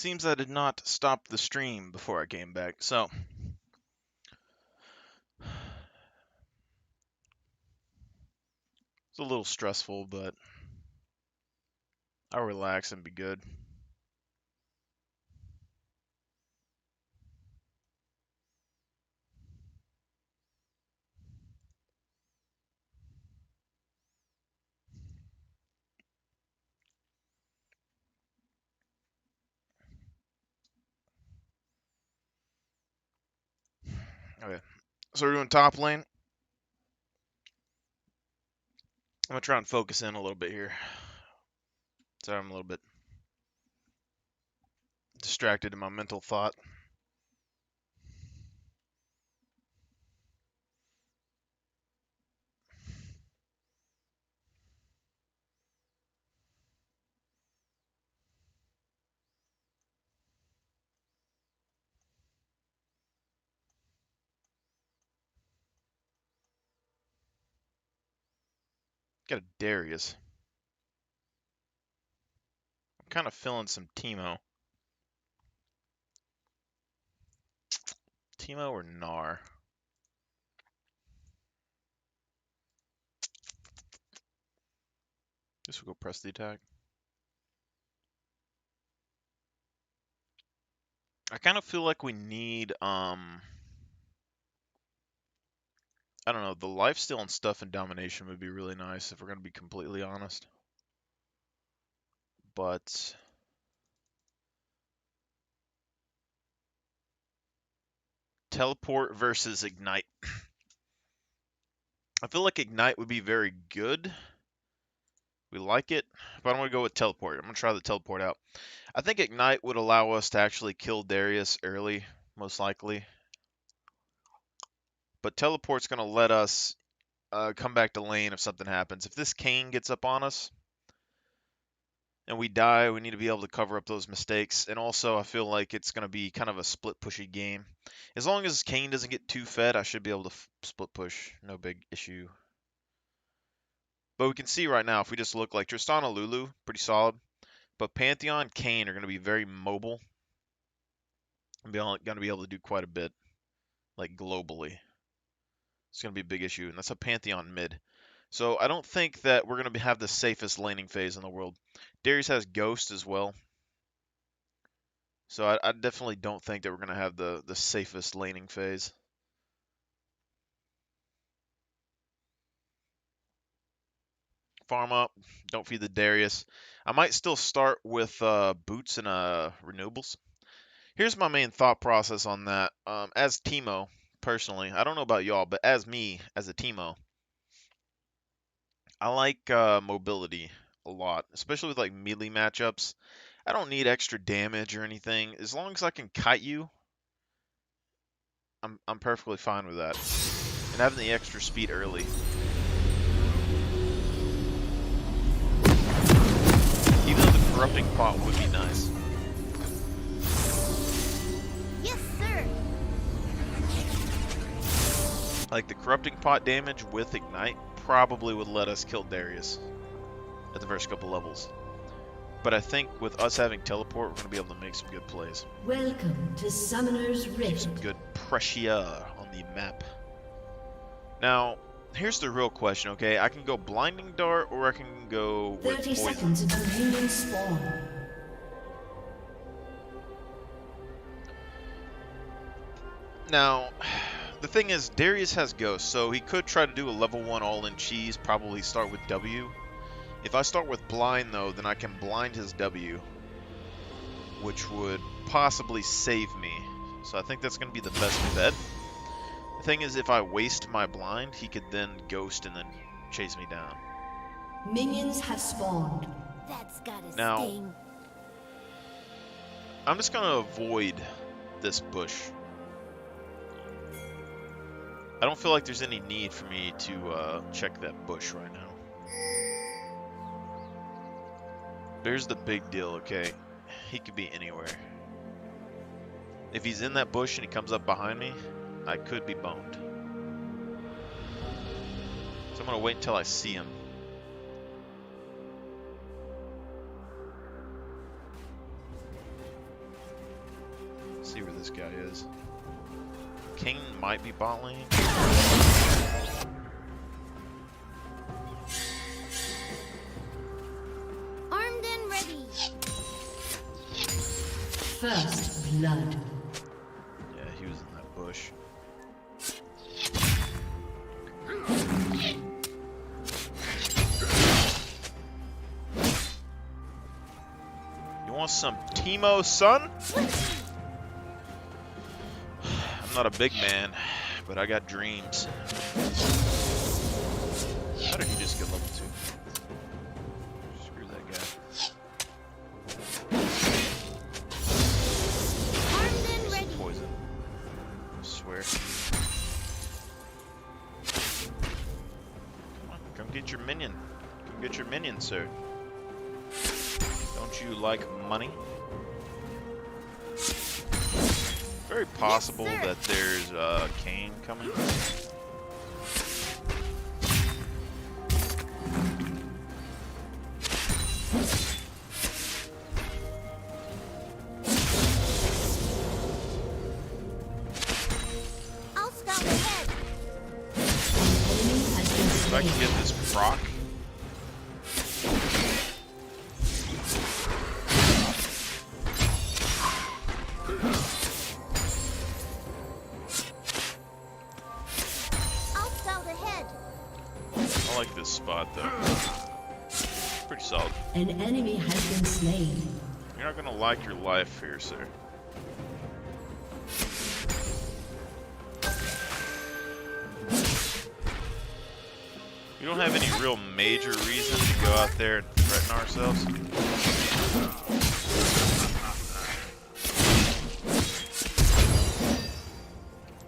seems I did not stop the stream before I came back, so it's a little stressful, but I'll relax and be good. Okay, so we're doing top lane. I'm gonna try and focus in a little bit here. Sorry, I'm a little bit distracted in my mental thought. Got a Darius. I'm kind of feeling some Teemo. Teemo or Gnar? Guess we'll go press the attack. I kind of feel like we need, I don't know, the lifesteal and stuff and domination would be really nice if we're going to be completely honest. But teleport versus ignite. I feel like ignite would be very good. We like it, but I'm going to go with teleport. I'm going to try the teleport out. I think ignite would allow us to actually kill Darius early, most likely. But teleport's going to let us come back to lane if something happens. If this Kayn gets up on us and we die, we need to be able to cover up those mistakes. And also, I feel like it's going to be kind of a split pushy game. As long as Kayn doesn't get too fed, I should be able to split push. No big issue. But we can see right now, if we just look like Tristana Lulu, pretty solid. But Pantheon, Kayn are going to be very mobile. And going to be able to do quite a bit, like globally. It's going to be a big issue, and that's a Pantheon mid. So I don't think that we're going to have the safest laning phase in the world. Darius has Ghost as well. So I definitely don't think that we're going to have the safest laning phase. Farm up. Don't feed the Darius. I might still start with boots and renewables. Here's my main thought process on that. As Teemo, personally, I don't know about y'all, but as me, as a Teemo, I like mobility a lot, especially with like melee matchups. I don't need extra damage or anything. As long as I can kite you, I'm perfectly fine with that. And having the extra speed early. Even though the corrupting pot would be nice. Yes, sir. Like the corrupting pot damage with ignite probably would let us kill Darius at the first couple levels. But I think with us having teleport, we're going to be able to make some good plays. Welcome to Summoner's Rift. Some good pressure on the map. Now, here's the real question, okay? I can go Blinding Dart or I can go with 30 Poison. seconds until minions spawn. Now, the thing is, Darius has Ghost, so he could try to do a level 1 all-in cheese, probably start with W. If I start with Blind, though, then I can blind his W, which would possibly save me. So I think that's going to be the best bet. The thing is, if I waste my blind, he could then Ghost and then chase me down. Minions have spawned. That's gotta Now, sting. I'm just going to avoid this bush. I don't feel like there's any need for me to check that bush right now. Here's the big deal, okay? He could be anywhere. If he's in that bush and he comes up behind me, I could be boned. So I'm going to wait until I see him. guy is. King might be bot lane. Armed and ready. First blood. Yeah, he was in that bush. You want some Teemo, son? I'm not a big man, but I got dreams. How did he just get level 2? Screw that guy. Armed and Some ready. poison. I swear. Come on, come get your minion. Come get your minion, sir. Don't you like money? Very possible Yes, sir. that there's Kane coming. I'll scout ahead. Enemy has been If I can slain. get this proc. I'll scout ahead. I like this spot though. Pretty solid. An enemy has been slain. You're not gonna like your life here, sir. We don't have any real major reason to go out there and threaten ourselves.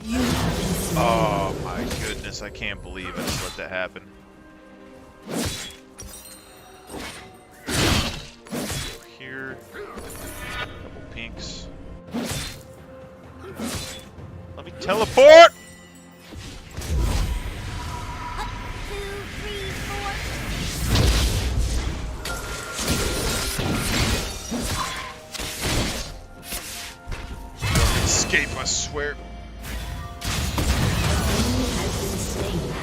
You have been slain. Oh my goodness, I can't believe I just let that happen. Go here. Couple pinks. Let me teleport! 2, 3, 4. Don't escape, I swear. Enemy has been slain.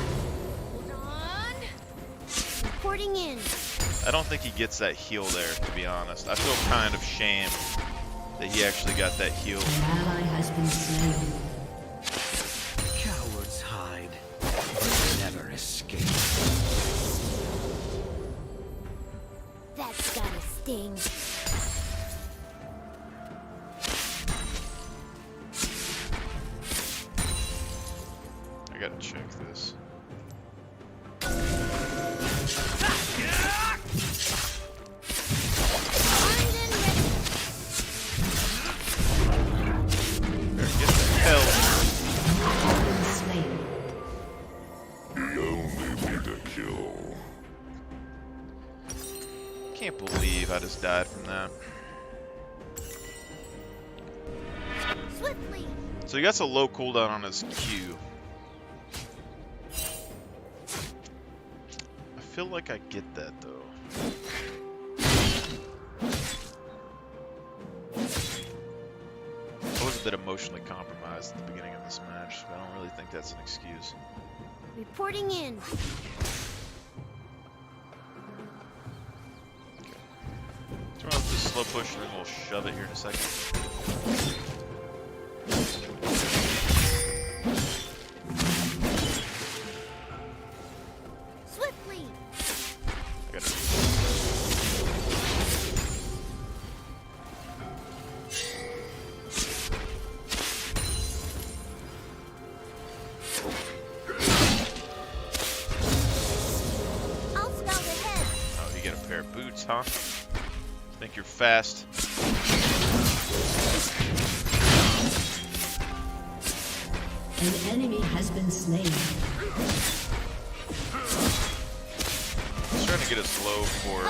Hold on. Reporting in. I don't think he gets that heal there, to be honest. I feel kind of shamed that he actually got that heal. An ally has been slain. Cowards hide, but never escape. That's gotta sting. I gotta check this. Armed and ready. Better get the hell. Has been slain. Can't believe I just died from that. Swiftly. So he gets a low cooldown on his Q. I feel like I get that though. I was a bit emotionally compromised at the beginning of this match, but I don't really think that's an excuse. Reporting in. Turn off this slow push and then we'll shove it here in a second. Swiftly. I gotta I'll scout ahead. Oh, you get a pair of boots, huh? Think you're fast? An enemy has been slain. He's trying to get us low for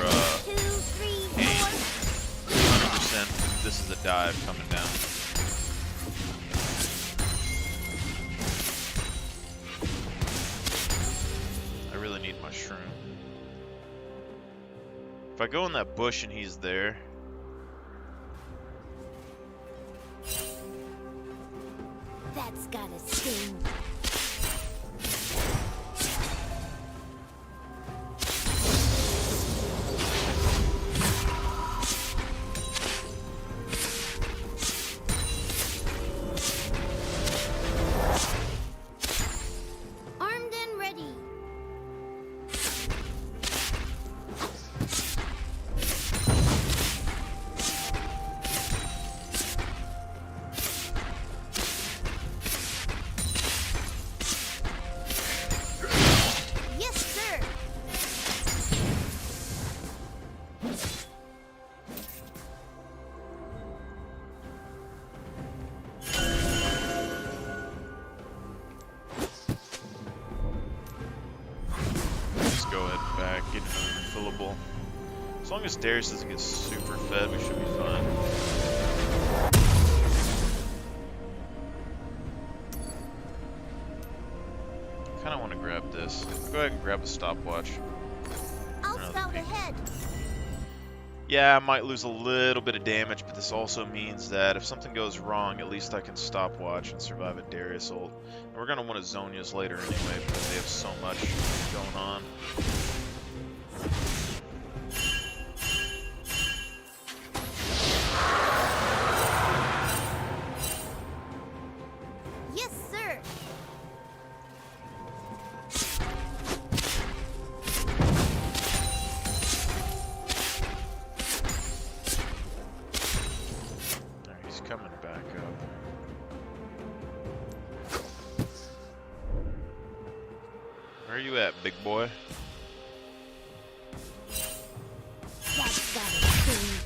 2, 3, Kane. 4. 100%. This is a dive coming down. I really need my shroom. If I go in that bush and he's there, That's gotta sting. Armed and ready. Yes, sir. Just go ahead and back, get another refillable. As long as Darius doesn't get super fed, we should be fine. Kinda wanna grab this. Go ahead and grab a stopwatch. I'll Another scout peek. ahead. Yeah, I might lose a little bit of damage, but this also means that if something goes wrong, at least I can stopwatch and survive a Darius ult. And we're gonna want a Zhonya's later anyway, because they have so much going on. Yes, sir. Alright, he's coming back up. Where are you at, big boy? That's gotta sting.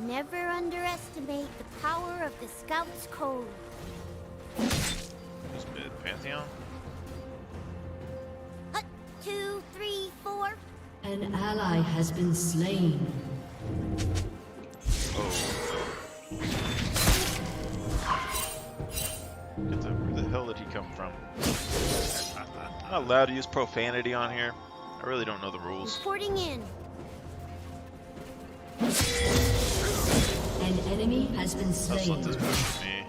Never underestimate the power of the Scout's Code. Who's mid? Pantheon? Hut, 2, 3, 4. An ally has been slain. Oh. Where the hell did he come from? I'm not allowed to use profanity on here. I really don't know the rules. Reporting in. An enemy has been Let's let slain. this push me.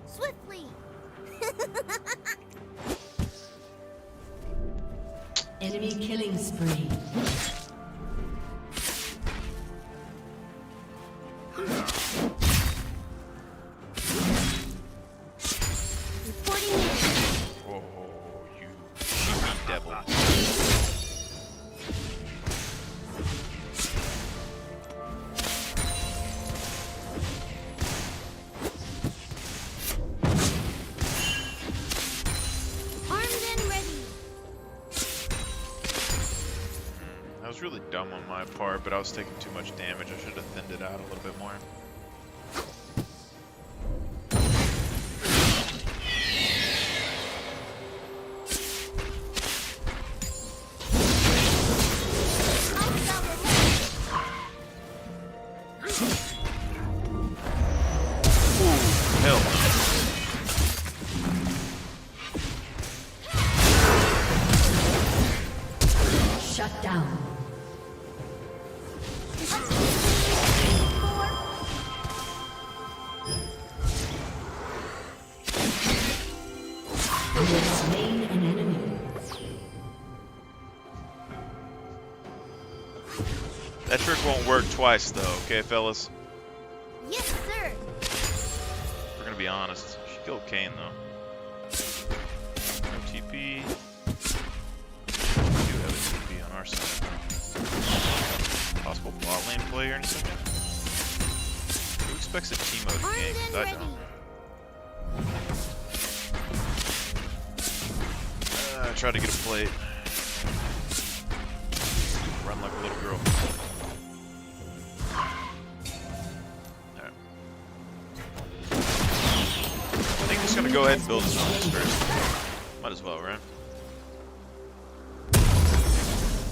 Swiftly. Enemy killing spree. Reporting in. Oh, you devil. Armed and ready. That was really dumb on my part, but I was taking too much damage. I should have thinned it out a little bit more. I'll scout ahead. Hell. Shut down. You have slain an enemy. That trick won't work twice, though, okay, fellas? Yes, sir. We're gonna be honest. She killed Kane, though. No TP. We do have a TP on our side. Possible bot lane play here in a second. Who expects a Teemo to Armed gank? 'Cause and I ready. don't. I tried to get a plate. Run like a little girl. Alright. I think I'm just gonna go ahead and build his own first. Might as well, right?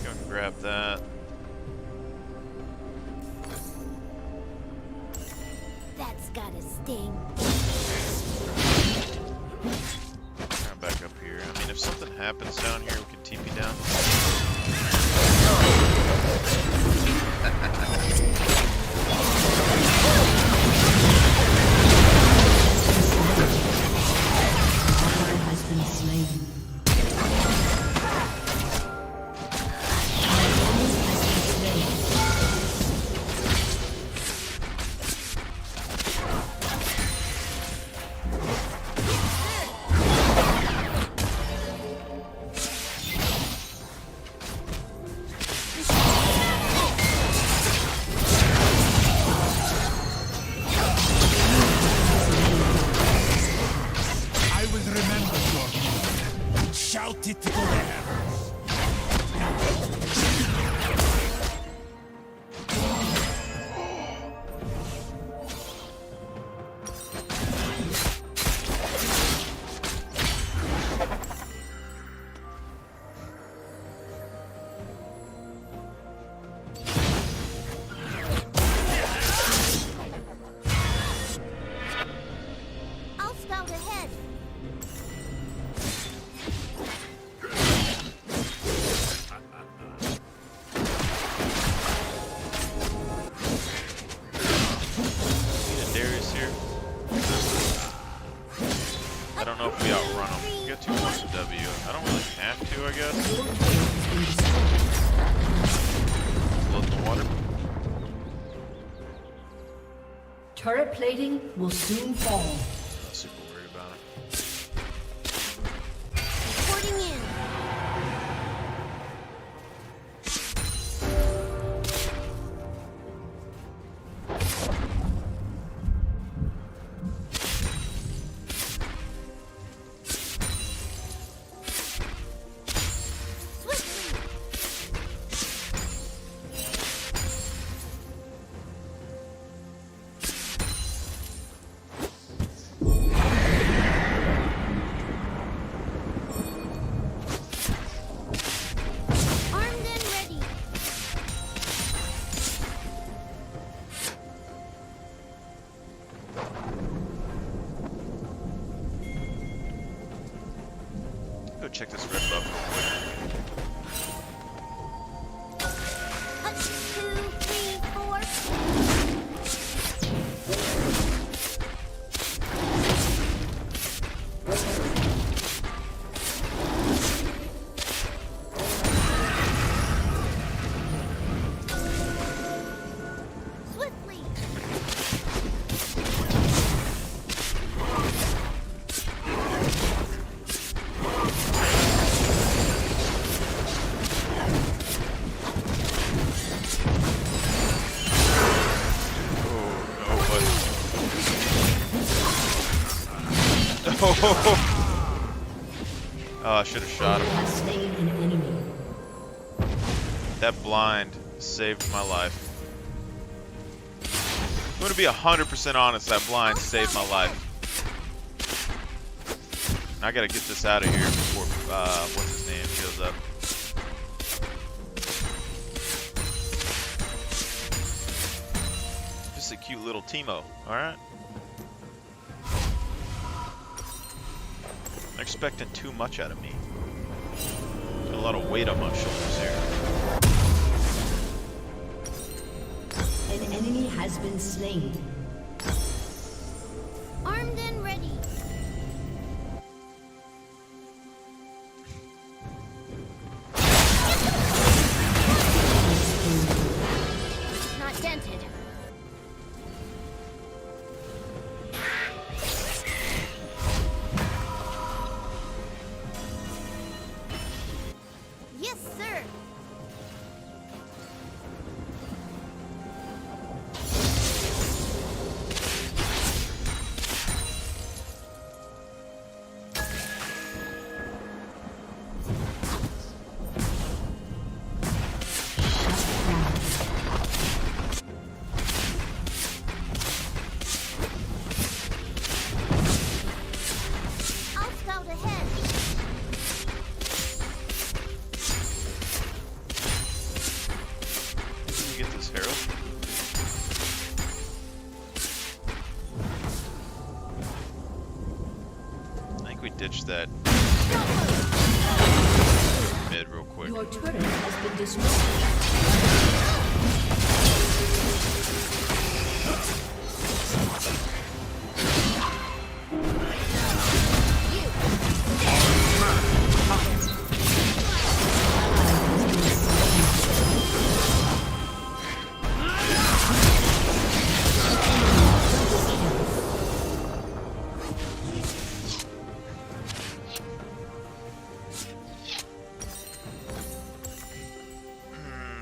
Go and grab that. gotta sting. Come back up here. I mean, if something happens down here, we can TP down. Has been slain. I will remember your name and shout it to the heavens. I'll scout ahead. See Darius here. I don't know if we outrun him. We got 2 points of W. I don't really have to, I guess. Float in the water. Turret plating will soon fall. Not super worried about it. Reporting in. Swiftly. Armed and ready. Go check this red buff real quick. 1, 2, 3, 4. Swiftly. Oh, I should have shot him. Has slain an enemy. That blind saved my life. I'm gonna be 100% honest, that blind saved my life. I gotta get this out of here before, what's his name, shows up. Just a cute little Teemo, alright? I'm expecting too much out of me. Got a lot of weight on my shoulders here. An enemy has been slain. Armed and ready. Not dented. Yes, sir. we ditched that mid real quick. Your turret has been destroyed.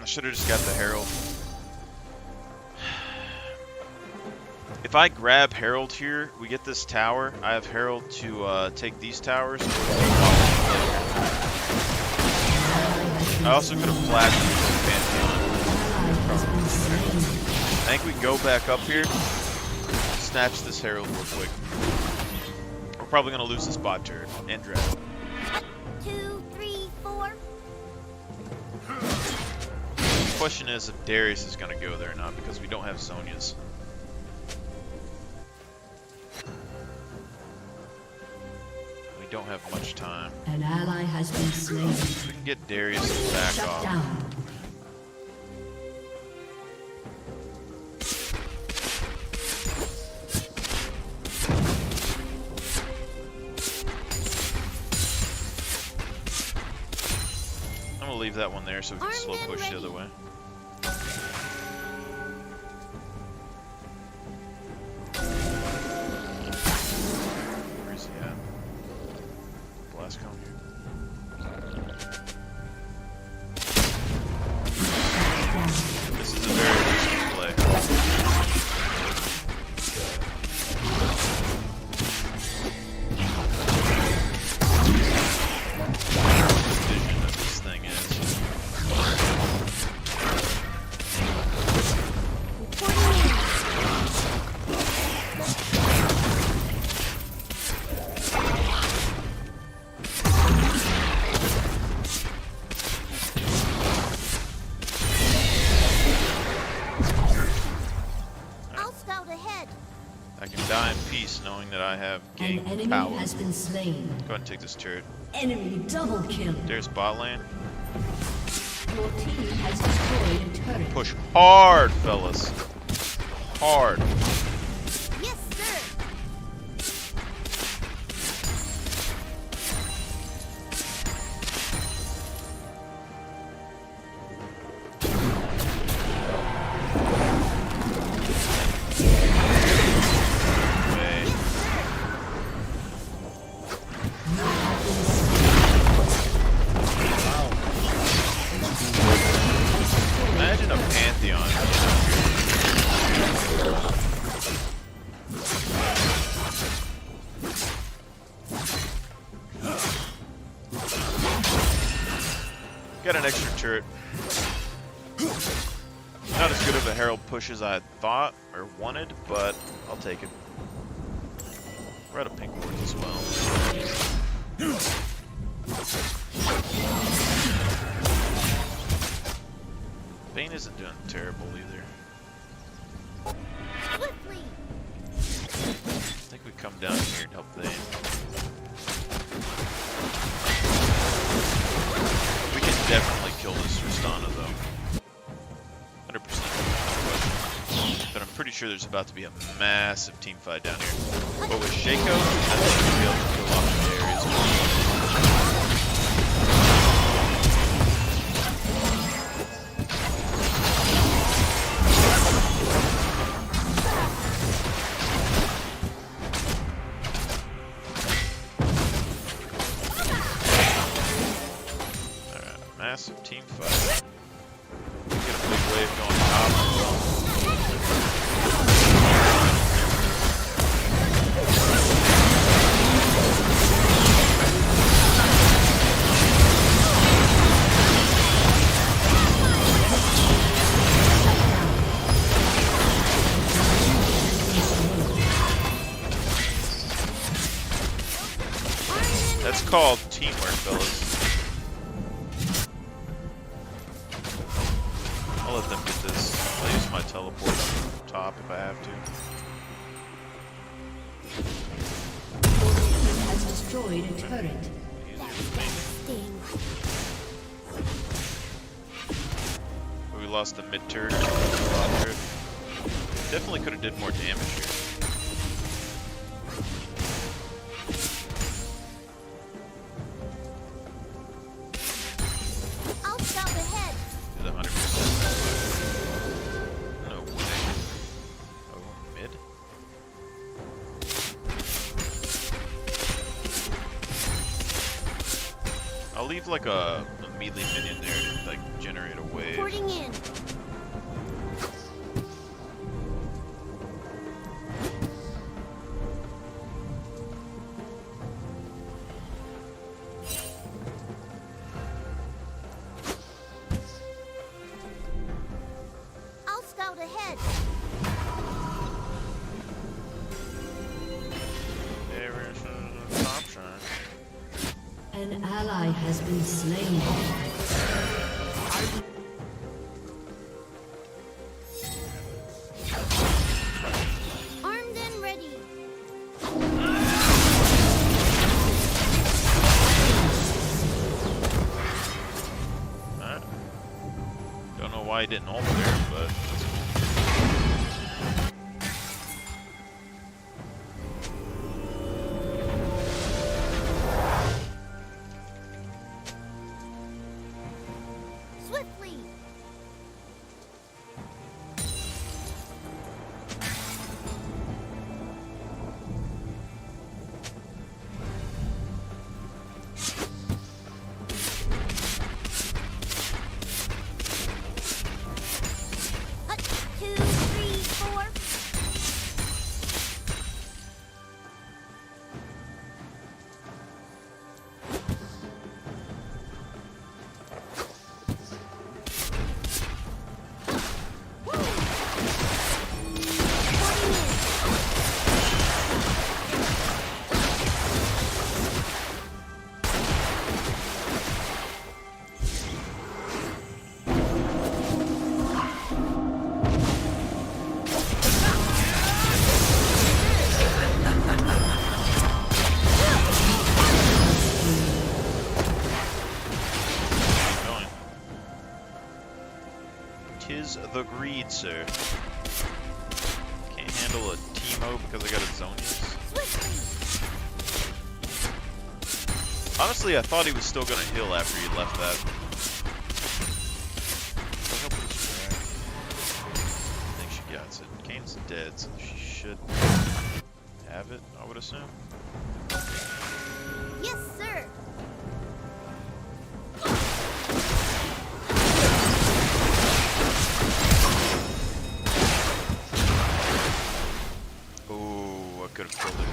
I should have just got the Herald. If I grab Herald here, we get this tower. I have Herald to take these towers. I also could have flashed the Pantheon. I think we go back up here, snatch this Herald real quick. We're probably going to lose this bot turret and dragon. 2, 3, 4. The question is if Darius is going to go there or not, because we don't have Zhonya's. We don't have much time. An ally has been slain. If we can get Darius to back Shut off. down. I'm going to leave that one there so we can Armed slow and push the ready. other way. Where is he at? Blascom. This is a very risky play. Vision that this thing is. I'll scout ahead. I can die in peace knowing that I have An gained enemy power. has been slain. Go ahead and take this turret. Enemy double kill. There's bot lane. Your team has destroyed a turret. Push hard, fellas. Hard. Yes, sir. Way. Imagine a Pantheon. Got an extra turret. Not as good of a Herald push as I had thought or wanted, but I'll take it. We're out of pink wards as well. Bane isn't doing terrible either. Swiftly. I think we come down here and help Bane. We can definitely kill this Tristana though. 100%. But I'm pretty sure there's about to be a massive team fight down here. But with Shaco, I think we'll be able to kill off the areas. Alright, massive team fight. Get a big wave going top as well. That's called teamwork, fellas. I'll let them get this. I'll use my teleport up top if I have to. Your team has destroyed destroyed a turret. Sting. We lost the mid turret. Definitely could have did more damage here. I'll stop ahead. Did 100%. No way. Oh, mid. I'll leave like a melee minion there to like generate a wave. Reporting in. I'll scout ahead. There is an option. An ally has been slain. Armed and ready. Alright. Don't know why I didn't ult there, but that's cool. Swiftly. Hut, 2, 3, 4. Reporting in. Going. Tis the greed, sir. Can't handle a Teemo because I got a Zonius. Swiftly. Honestly, I thought he was still gonna heal after he left that. I think she gets it. Kane's dead, so she should have it, I would assume. Yes, sir. Ooh, I could have killed it.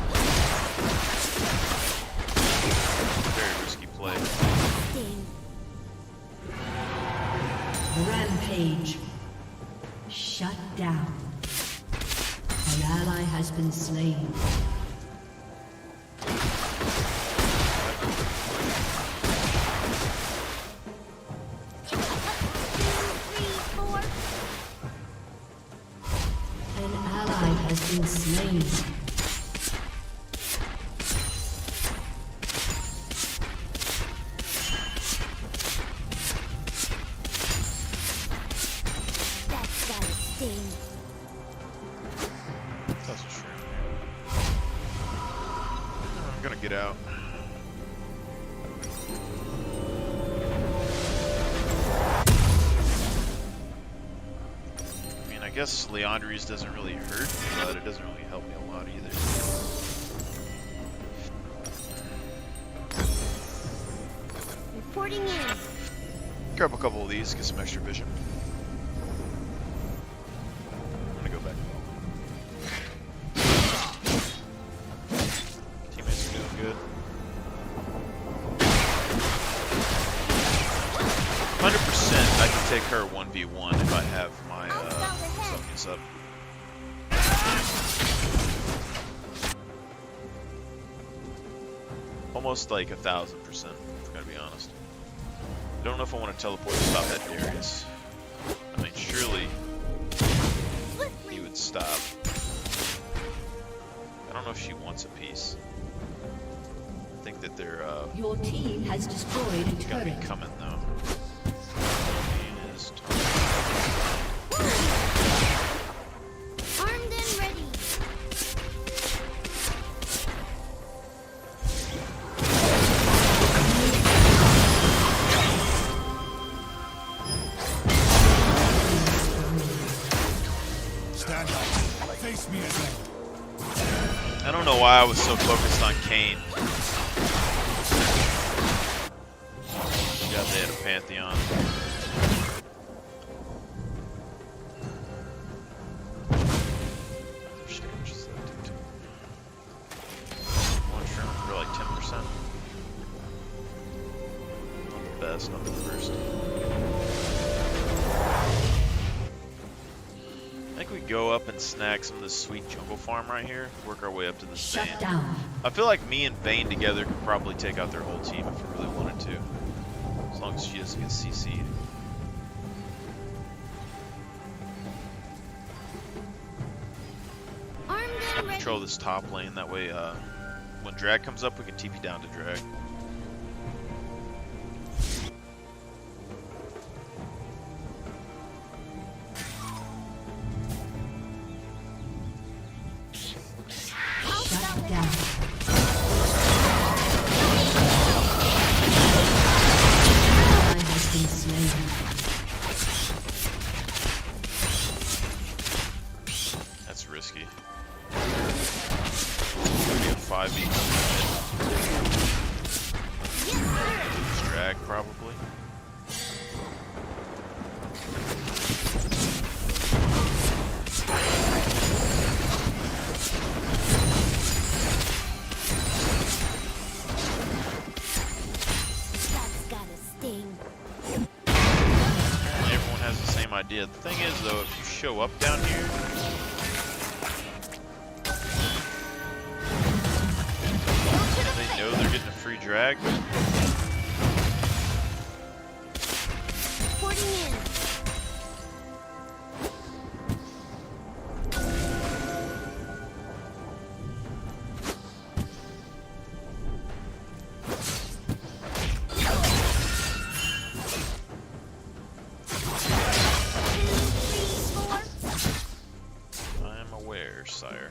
Very risky play. Sting. Rampage. Shut down. An ally has been slain. Hut, 2, 3, 4. An ally has been slain. That's gotta sting. That's a shame. I'm gonna get out. I mean, I guess Leandri's doesn't really hurt, but it doesn't really help me a lot either. Reporting in. Grab a couple of these, get some extra vision. I'm gonna go back. Teammates are doing good. 100% I can take her 1v1 if I have my Zonius up. Almost like 1,000%, if I'm gonna be honest. I don't know if I want to teleport to stop that Darius. I mean, surely he would stop. I don't know if she wants a piece. I think think that they're Your team has destroyed a gonna be turret. coming though. Is Armed and ready. Stand up. Face me again. I don't know why I was so focused on Kane. They had a Pantheon. One shrimp for like 10%. Not the best, not the first. I think we go up and snag some of this sweet jungle farm right here. Work our way up to this Shut Vayne. down. I feel like me and Vayne together could probably take out their whole team if we really wanted to. As long as she doesn't get CC'd. Armed and ready. Control this top lane, that way when drag comes up we can TP down to drag. Shut down. Ally has been slain. That's risky. Maybe a 5v. Drag probably. That's gotta sting. Apparently everyone has the same idea. The thing is though, if you show up down here, and they know they're getting a free drag, Porting in. I am aware, sire.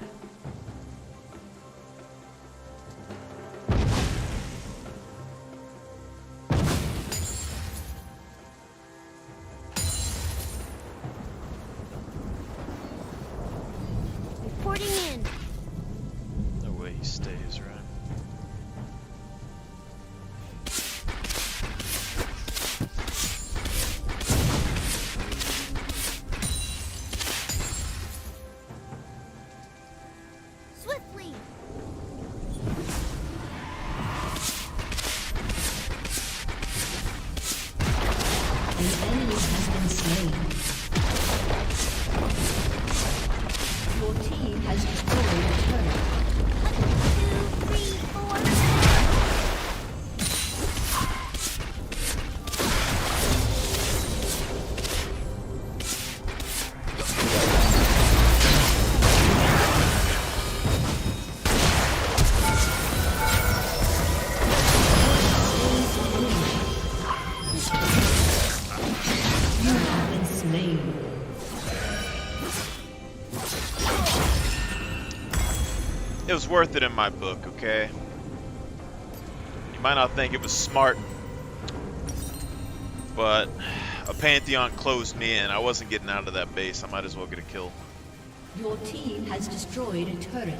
Porting in. No way he stays, right? Swiftly. An enemy has been slain. Your team has destroyed a turret. 2, 3, 4. You have been slain. It was worth it in my book, okay? You might not think it was smart, but a Pantheon closed me in. I wasn't getting out of that base. I might as well get a kill. Your team has destroyed a turret.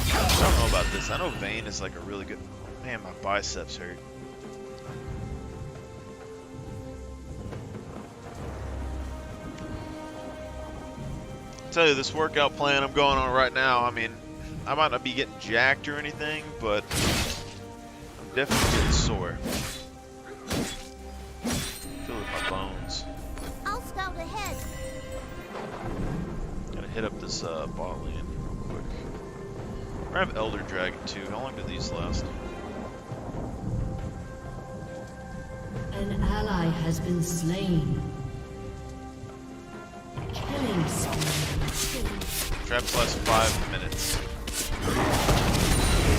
I don't know about this. I know Vayne is like a really good... Man, my biceps hurt. Tell you, this workout plan I'm going on right now, I mean, I might not be getting jacked or anything, but I'm definitely getting sore. Feel it in my bones. I'll scout ahead. Gotta hit up this bot lane real quick. I have Elder Dragon too. How long do these last? An An ally has been slain. Killing spree. Traps last 5 minutes. So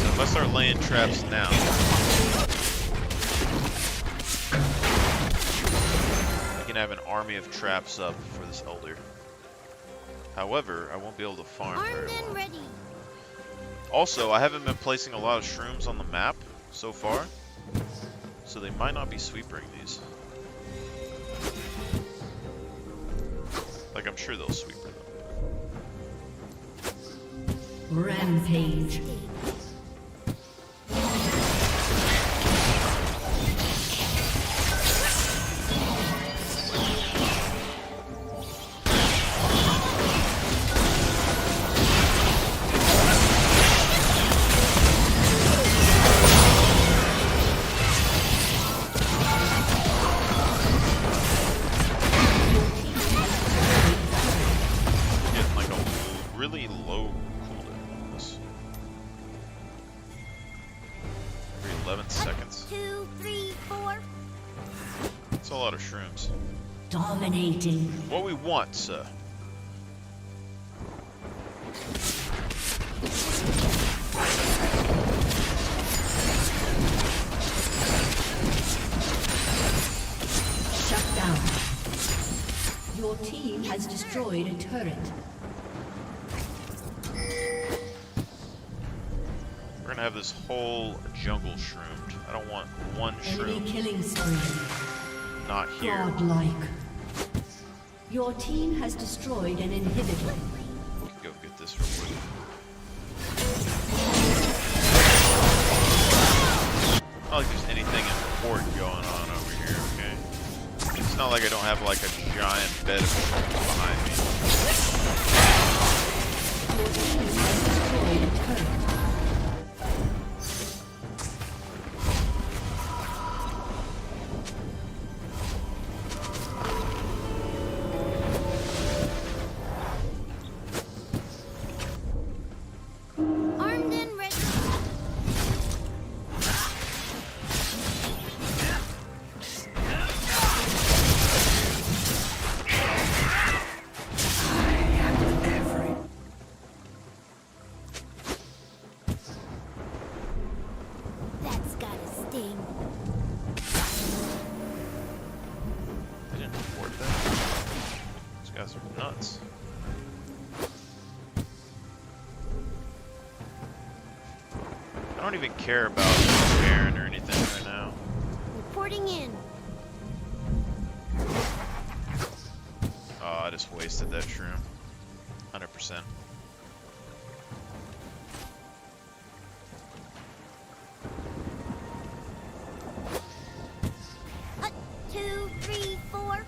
if I start laying traps now, I can have an army of traps up for this elder. However, I won't be able to farm very Armed and well. ready. Also, I haven't been placing a lot of shrooms on the map so far, so they might not be sweepering these. Like, I'm sure they'll sweeper them. Rampage. Getting like a really low cooldown on this. Every 11 seconds. 2, 3, 4. That's a lot of shrooms. Dominating. What we want, sir. Shut down. Your team has destroyed a turret. We're gonna have this whole jungle shroomed. I don't want one Enemy shroom killing spree. not here. Godlike. Your team has destroyed an inhibitor. Go get this real quick. Not like there's anything important going on over here, okay? It's not like I don't have like a giant bed of shrooms behind me. Your team has destroyed a turret. Armed and ready. That's gotta sting. I didn't report that. These guys are nuts. I don't even care about Baron or anything right now. Reporting in. Oh, I just wasted that shroom. 100%. Uh, 2, 3, 4.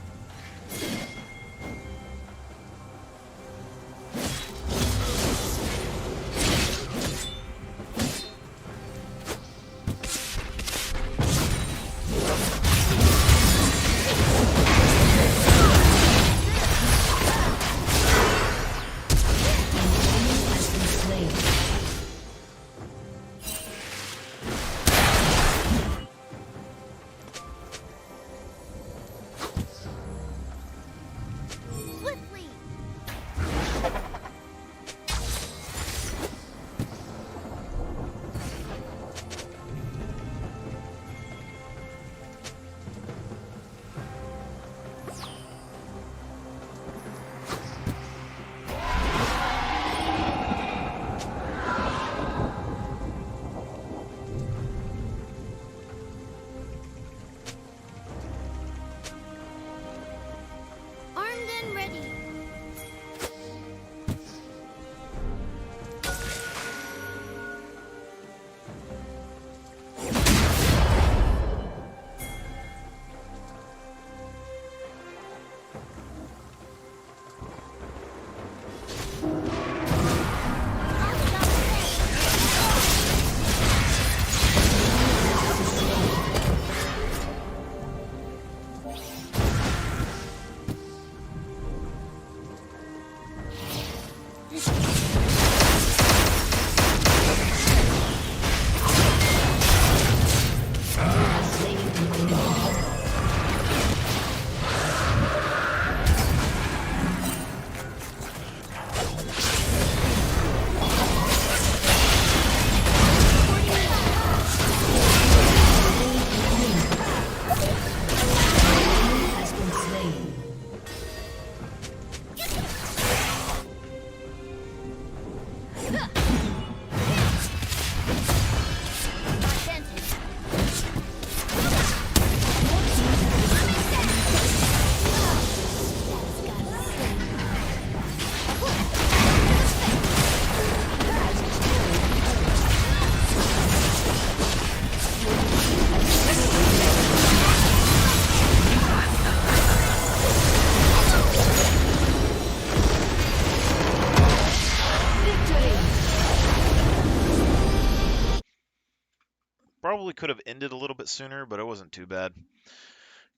probably could have ended a little bit sooner, but it wasn't too bad.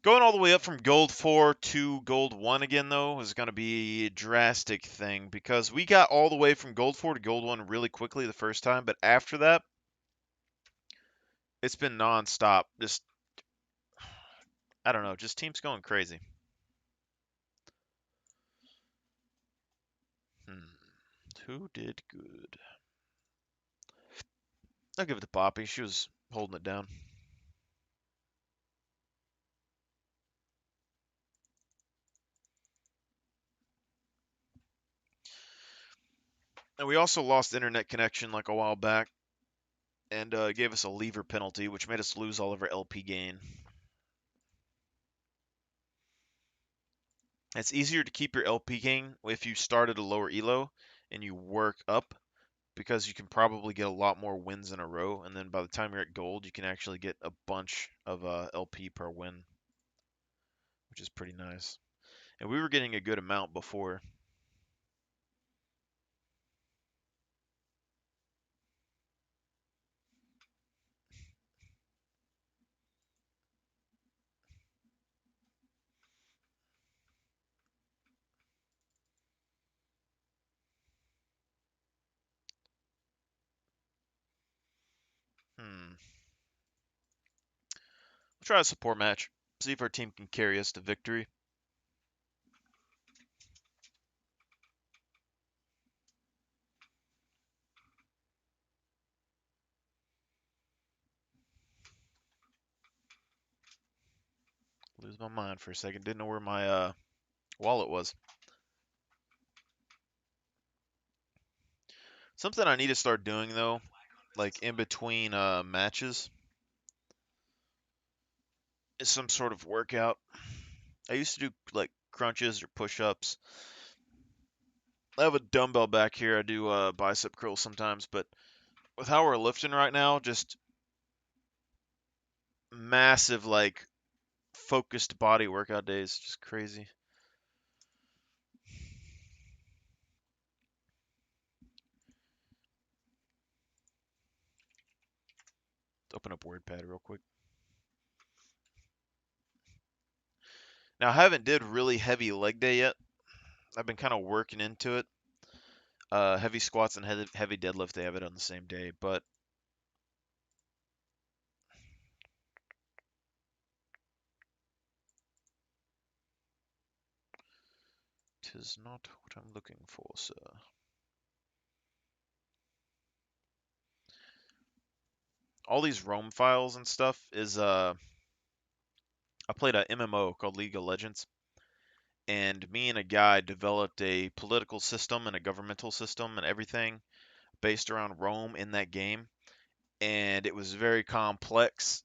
Going all the way up from gold 4 to gold 1 again, though, is going to be a drastic thing because we got all the way from gold 4 to gold 1 really quickly the first time, but after that, it's been non-stop. Just, I don't know, just teams going crazy. Who did good? I'll give it to Poppy. She was holding it down. And we also lost internet connection like a while back and gave us a lever penalty, which made us lose all of our LP gain. It's easier to keep your LP gain if you start at a lower elo and you work up because you can probably get a lot more wins in a row. And then by the time you're at gold, you can actually get a bunch of LP per win, which is pretty nice. And we were getting a good amount before. We'll try a support match. See if our team can carry us to victory. Lose my mind for a second. Didn't know where my wallet was. Something I need to start doing though, like in between matches, is some sort of workout. I used to do like crunches or push-ups. I have a dumbbell back here. I do bicep curls sometimes, but with how we're lifting right now, just massive like focused body workout days, just crazy. Open up WordPad real quick. Now I haven't did really heavy leg day yet. I've been kind of working into it. Heavy squats and heavy deadlift, they have it on the same day, but tis not what I'm looking for, sir. All these Rome files and stuff is I played a MMO called League of Legends, and me and a guy developed a political system and a governmental system and everything based around Rome in that game, and it was very complex.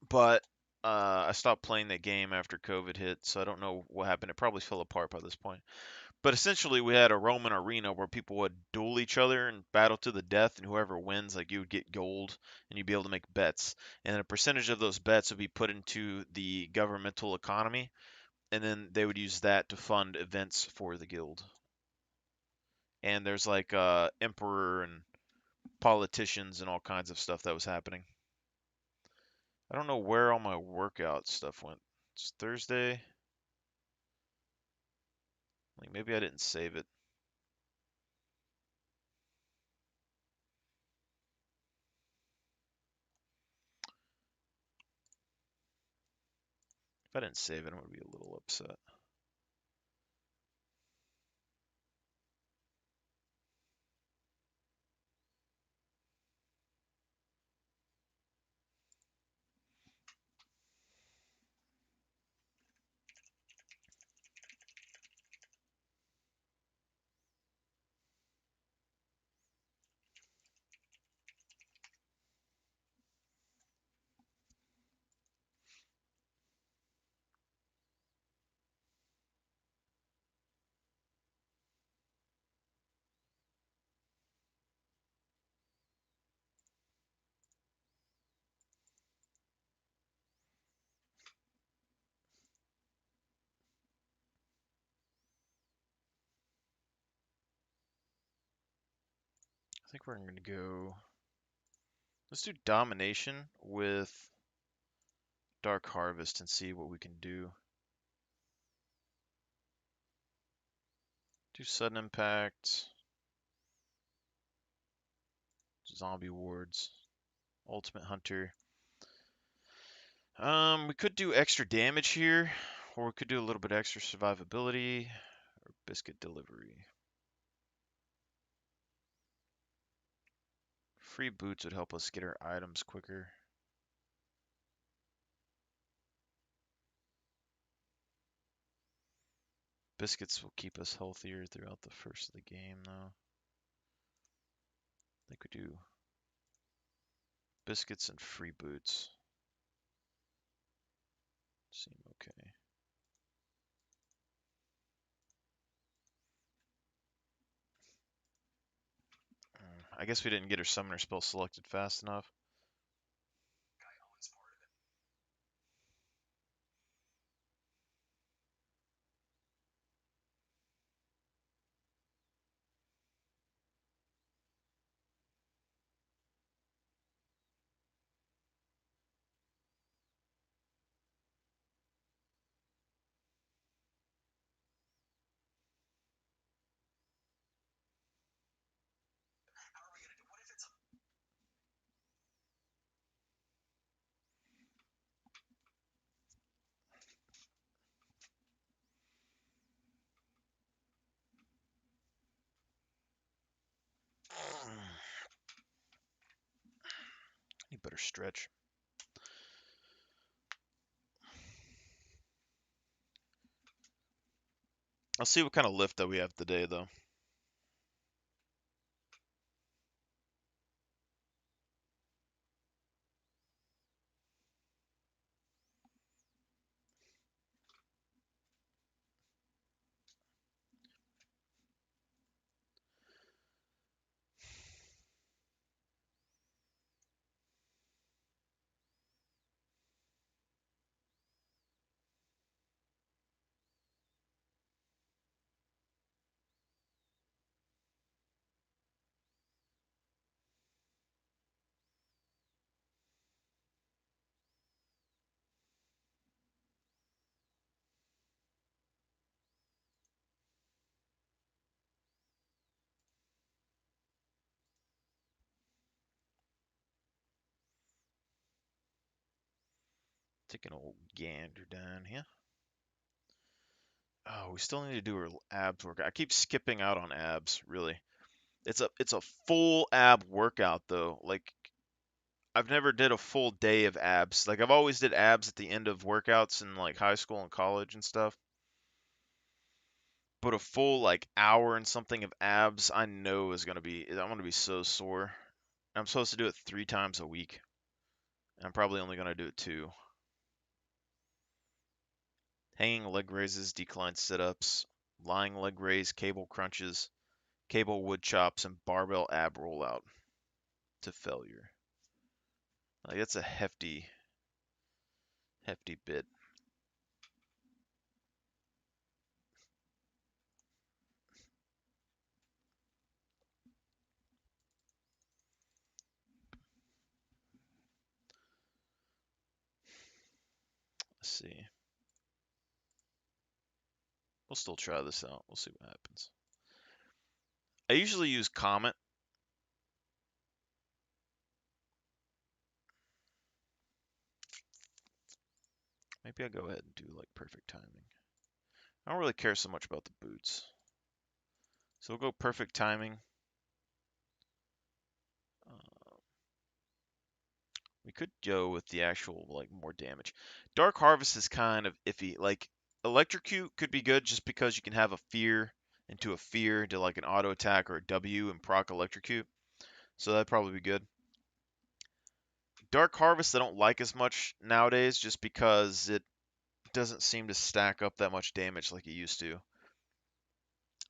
But I stopped playing that game after COVID hit, so I don't know what happened. It probably fell apart by this point. But essentially, we had a Roman arena where people would duel each other and battle to the death, and whoever wins, like you would get gold, and you'd be able to make bets. And then a percentage of those bets would be put into the governmental economy, and then they would use that to fund events for the guild. And there's like emperor and politicians and all kinds of stuff that was happening. I don't know where all my workout stuff went. It's Thursday. Like maybe I didn't save it. If I didn't save it, I'm gonna be a little upset. I think we're gonna go Let's do domination with Dark Harvest and see what we can do. Do sudden impact. Zombie wards. Ultimate hunter. We could do extra damage here, or we could do a little bit extra survivability, or biscuit delivery. Free boots would help us get our items quicker. Biscuits will keep us healthier throughout the first of the game, though. I think we do biscuits and free boots. Seem okay. I guess we didn't get our summoner spell selected fast enough. Need better stretch. I'll see what kind of lift that we have today, though. Take an old gander down here. Oh, we still need to do our abs workout. I keep skipping out on abs, really. It's a full ab workout though. Like I've never did a full day of abs. Like I've always did abs at the end of workouts in like high school and college and stuff. But a full like hour and something of abs, I know is I'm gonna be so sore. I'm supposed to do it 3 times a week. I'm probably only gonna do it 2. Hanging leg raises, decline sit-ups, lying leg raise, cable crunches, cable wood chops, and barbell ab rollout to failure. Like that's a hefty bit. Let's see. We'll still try this out. We'll see what happens. I usually use Comet. Maybe I'll go ahead and do like perfect timing. I don't really care so much about the boots. So we'll go perfect timing. We could go with the actual like more damage. Dark Harvest is kind of iffy. Like Electrocute could be good just because you can have a fear into like an auto attack or a W and proc Electrocute. So that'd probably be good. Dark Harvest I don't like as much nowadays just because it doesn't seem to stack up that much damage like it used to.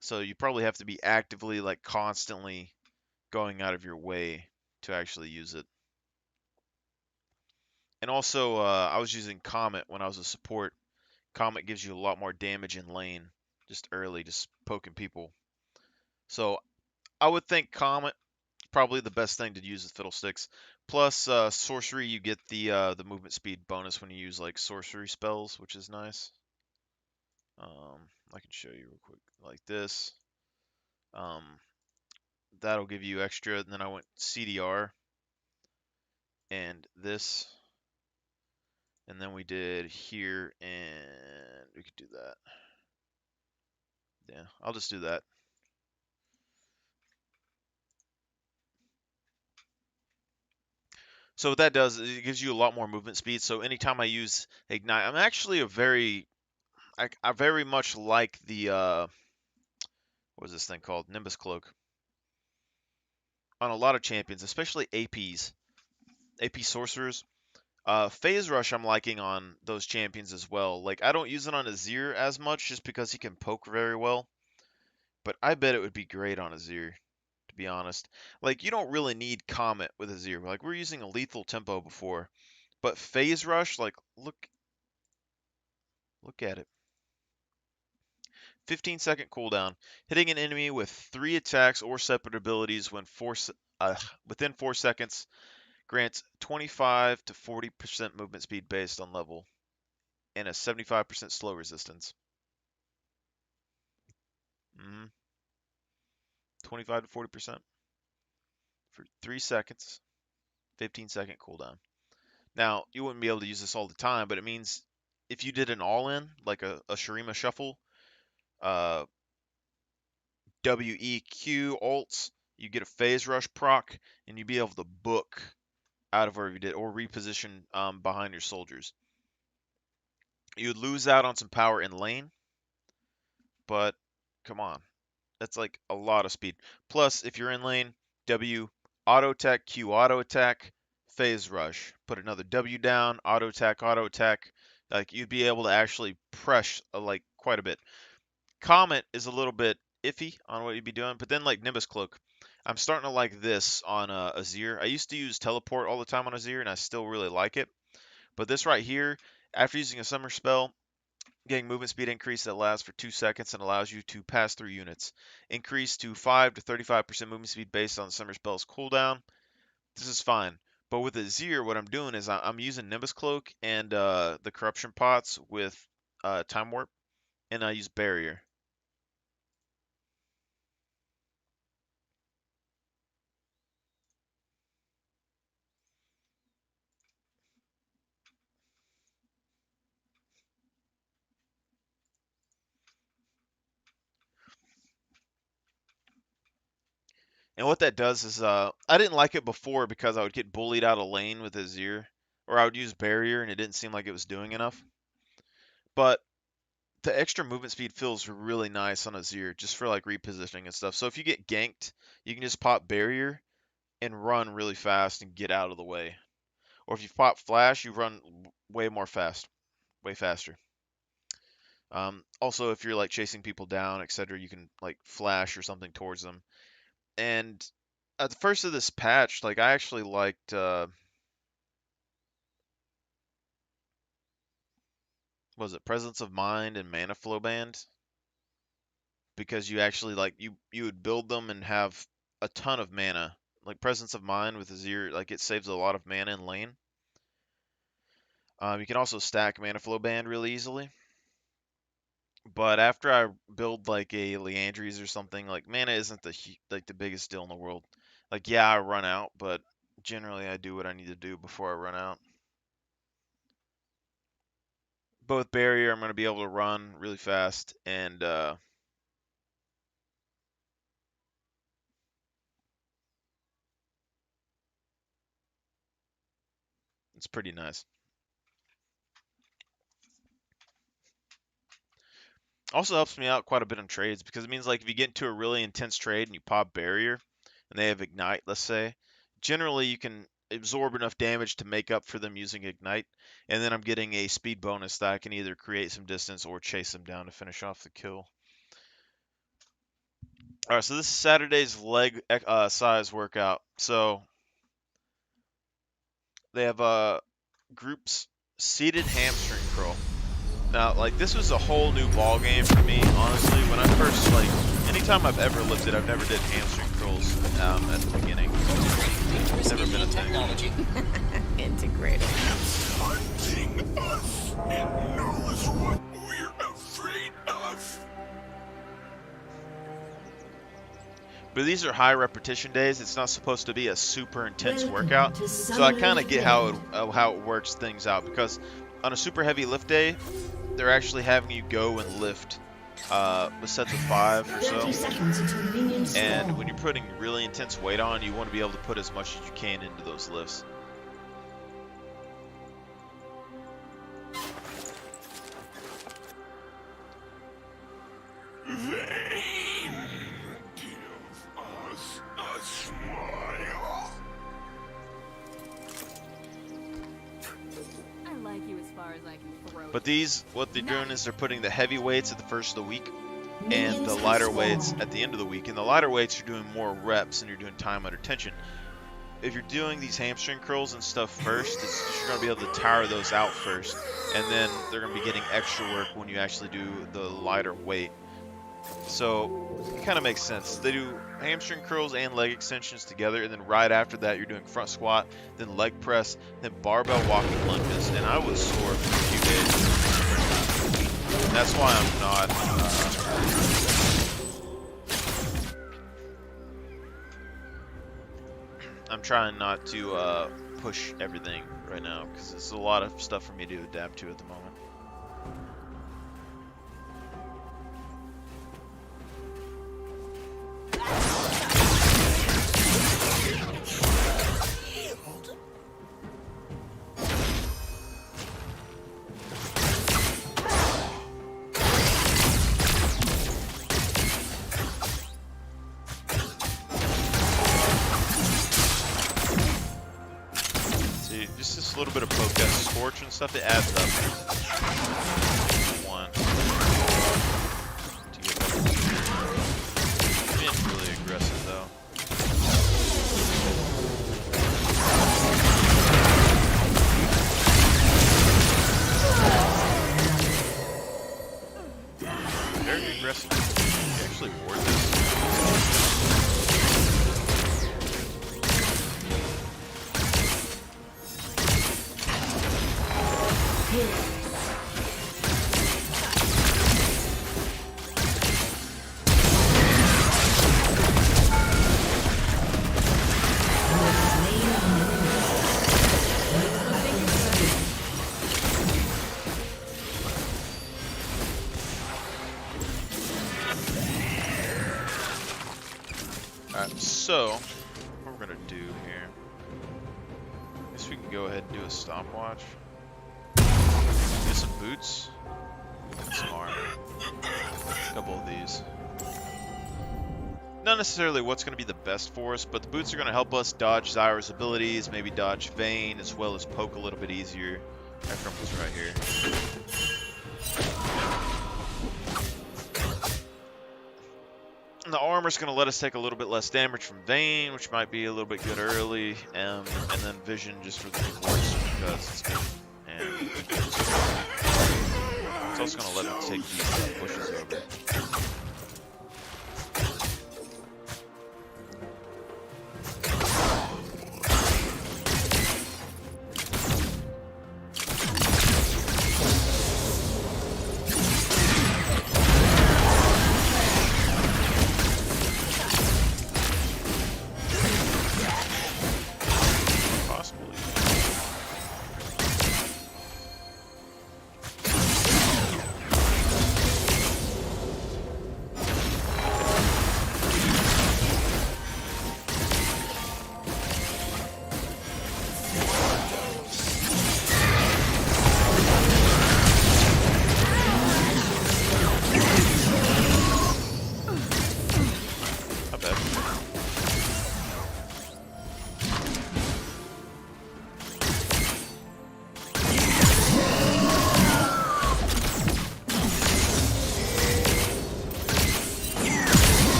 So you probably have to be actively like constantly going out of your way to actually use it. And also, I was using Comet when I was a support. Comet gives you a lot more damage in lane, just early, just poking people. So I would think Comet probably the best thing to use with Fiddlesticks. Plus, sorcery, you get the movement speed bonus when you use like sorcery spells, which is nice. I can show you real quick, like this. That'll give you extra. And then I went CDR and this, and then we did here, and we could do that. Yeah, I'll just do that. So what that does is it gives you a lot more movement speed. So anytime I use Ignite, I'm actually I very much like the what is this thing called? Nimbus Cloak on a lot of champions, especially APs, AP sorcerers. Phase Rush I'm liking on those champions as well. Like I don't use it on Azir as much just because he can poke very well, but I bet it would be great on Azir, to be honest. Like you don't really need Comet with Azir. Like we're using a lethal tempo before, but Phase Rush, like look at it. 15-second cooldown. Hitting an enemy with 3 attacks or separate abilities within 4 seconds grants 25 to 40% movement speed based on level and a 75% slow resistance. 25 to 40% for 3 seconds, 15-second cooldown. Now, you wouldn't be able to use this all the time, but it means if you did an all-in, like a Shurima shuffle, WEQ ults, you get a phase rush proc, and you'd be able to book out of wherever you did, or reposition behind your soldiers. You would lose out on some power in lane, but come on, that's like a lot of speed. Plus, if you're in lane, W auto attack, Q auto attack, phase rush. Put another W down, auto attack, auto attack. Like you'd be able to actually press like quite a bit. Comet is a little bit iffy on what you'd be doing, but then like Nimbus Cloak, I'm starting to like this on Azir. I used to use Teleport all the time on Azir, and I still really like it. But this right here, after using a summer spell, getting movement speed increase that lasts for 2 seconds and allows you to pass through units. Increase to 5 to 35% movement speed based on the summer spell's cooldown. This is fine. But with Azir, what I'm doing is I'm using Nimbus Cloak and the Corruption Pots with Time Warp, and I use Barrier. And what that does is, I didn't like it before because I would get bullied out of lane with Azir, or I would use Barrier and it didn't seem like it was doing enough. But the extra movement speed feels really nice on Azir, just for like repositioning and stuff. So if you get ganked, you can just pop Barrier and run really fast and get out of the way. Or if you pop Flash, you run way faster. Also, if you're like chasing people down, etc., you can like flash or something towards them. And at the first of this patch, like I actually liked was it Presence of Mind and Mana Flow Band, because you actually like you would build them and have a ton of mana. Like Presence of Mind with Azir, like it saves a lot of mana in lane. You can also stack Mana Flow Band really easily. But after I build like a Leandries or something, like mana isn't the biggest deal in the world. Like yeah, I run out, but generally I do what I need to do before I run out. But with Barrier, I'm going to be able to run really fast, and it's pretty nice. Also helps me out quite a bit on trades, because it means like if you get into a really intense trade and you pop Barrier and they have Ignite, let's say, generally you can absorb enough damage to make up for them using Ignite, and then I'm getting a speed bonus that I can either create some distance or chase them down to finish off the kill. All right, so this is Saturday's leg size workout. So they have groups seated hamstring curl. Now, like, this was a whole new ball game for me, honestly. When I first, like, anytime I've ever lifted, I've never did hamstring curls. at the beginning. Never been a thing. Integrated. Hunting us. It knows what we're afraid of. But these are high repetition days. It's not supposed to be a super intense Welcome work. to So I kind of Summer's get End. how it works things out, because on a super heavy lift day, they're actually having you go and lift sets of 5 or 30 so. seconds until minions And spawn. when you're putting really intense weight on, you want to be able to put as much as you can into those lifts. Us a smile. I like you as far as I can throw. But these, what they're doing is they're putting the heavy weights at the first of the week and Minions the have lighter spawned. weights at the end of the week. And the lighter weights, you're doing more reps and you're doing time under tension. If you're doing these hamstring curls and stuff first, it's just, you're going to be able to tire those out first. And then they're going to be getting extra work when you actually do the lighter weight. So it kind of makes sense. They do hamstring curls and leg extensions together, and then right after that you're doing front squat, then leg press, then barbell walking lunges. And I was sore for a few days. That's why I'm not I'm trying not to push everything right now, because it's a lot of stuff for me to adapt to at the moment. See, just this little bit of poke at scorch and stuff, it adds up. One. To get better. Being really aggressive though. Very aggressive. You actually ward this. Alright, so what we're gonna do here, I guess we can go ahead and do a stopwatch. Get some boots, and some armor. A couple of these. Not necessarily what's going to be the best for us, but the boots are going to help us dodge Zyra's abilities, maybe dodge Vayne, as well as poke a little bit easier. Ephraim's right here. And the armor's going to let us take a little bit less damage from Vayne, which might be a little bit good early, and then Vision just for the force, because it's good. And it's also going to let us take these bushes over. Possibly.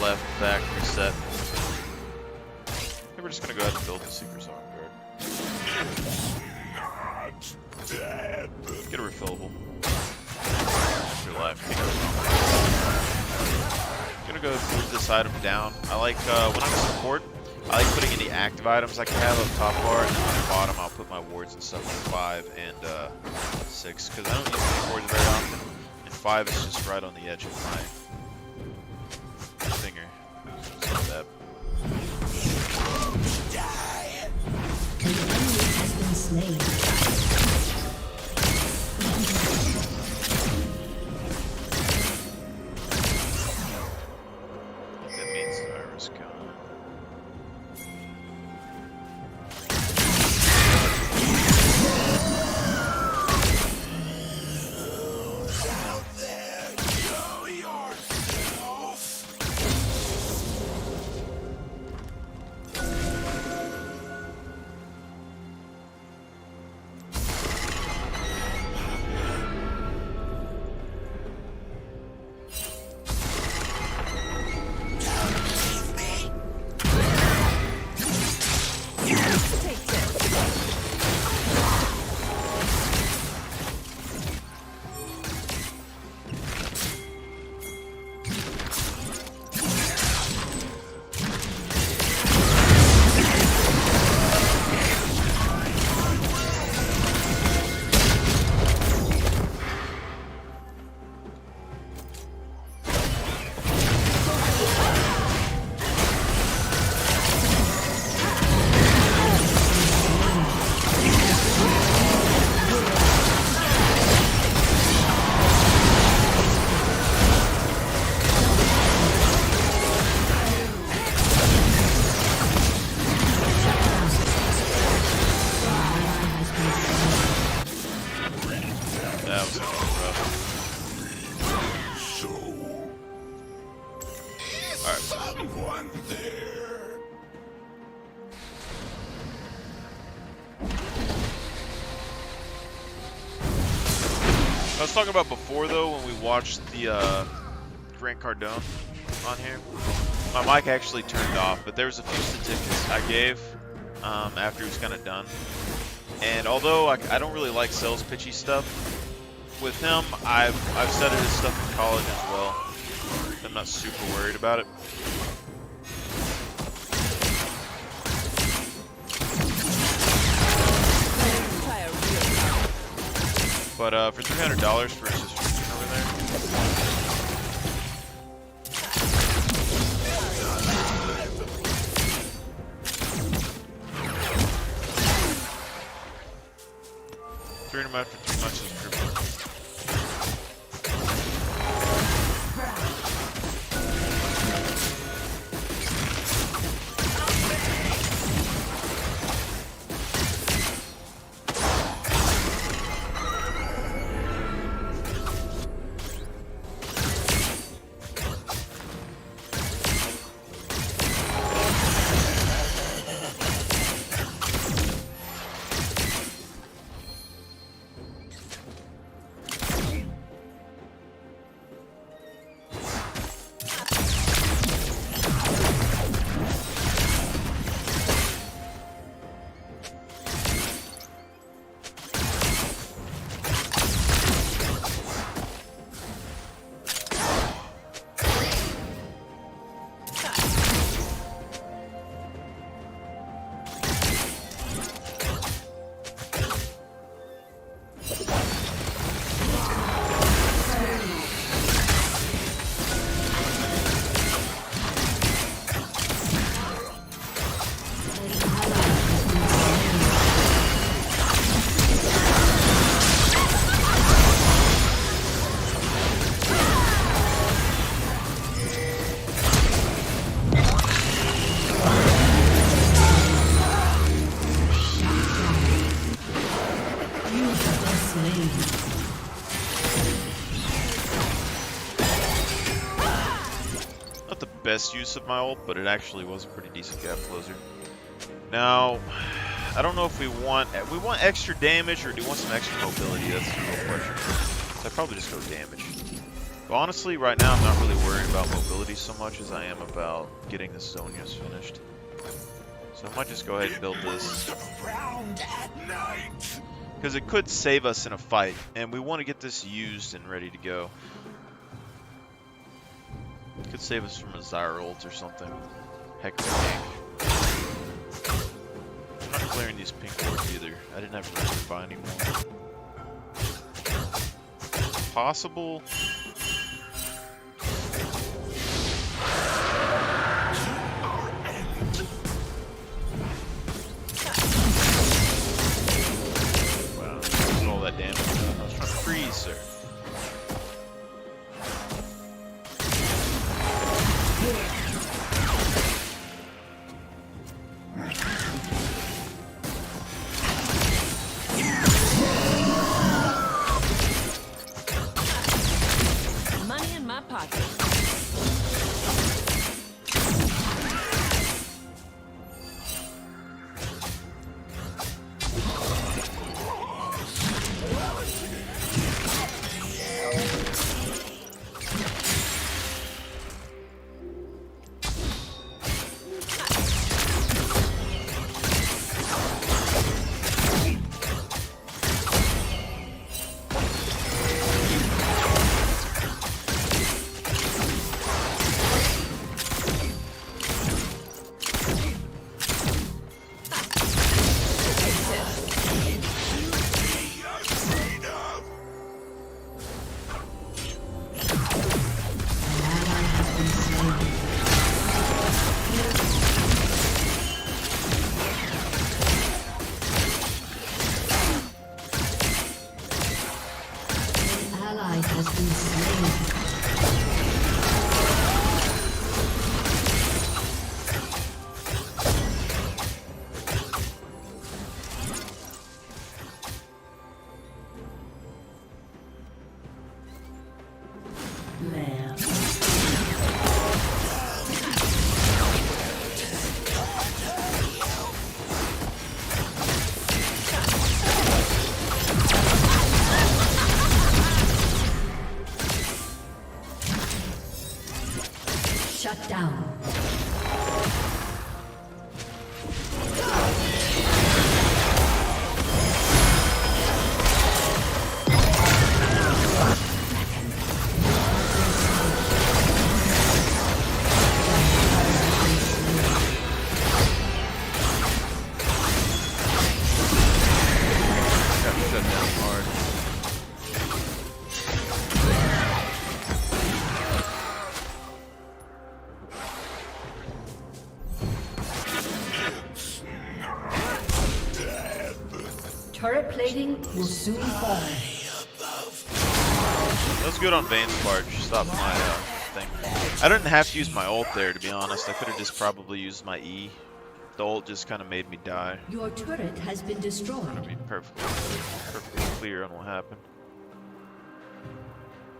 left, back, reset. Okay, we're just gonna go ahead and build the Seeker's Song card. Get a refillable. Your life. Gonna go move this item down. I like when I'm in support, I like putting any active items I can have up top bar, and then on the bottom I'll put my wards and stuff like 5 and 6, because I don't use my wards very often, and 5 is just right on the edge of my finger. Just like that. An enemy has been slain. That means Iris Con. That was rough. Alright. Someone there. I was talking about before though, when we watched the Grant Cardone on here. My mic actually turned off, but there was a few statistics I gave after he was kind of done. And although I don't really like sales pitchy stuff, with him, I've studied his stuff in college as well. I'm not super worried about it. But for $300 for his subscription over there. $300 for 3 months subscription. Not the best use of my ult, but it actually was a pretty decent gap closer. Now, I don't know if we want extra damage or do we want some extra mobility? That's the real question. So I'd probably just go damage. But honestly, right now I'm not really worried about mobility so much as I am about getting the Zonias finished. So I might just go ahead and build this. Around at night. Because it could save us in a fight, and we want to get this used and ready to go. It could save us from a Zyra ult or something. Heck of a gank. I'm not clearing these pink wards either. I didn't have room to buy any more. Possible. Wow, look at all that damage. I was trying to freeze, sir. Money in my pocket. Ally has been slain. Lamb. Shut down. Got shut down hard. Turret plating will soon fall. That was good on Vayne's part. She stopped my thing. I didn't have to use my ult there, to be honest. I could have just probably used my E. The ult just kind of made me die. Your turret has been To destroyed. be perfectly clear on what happened.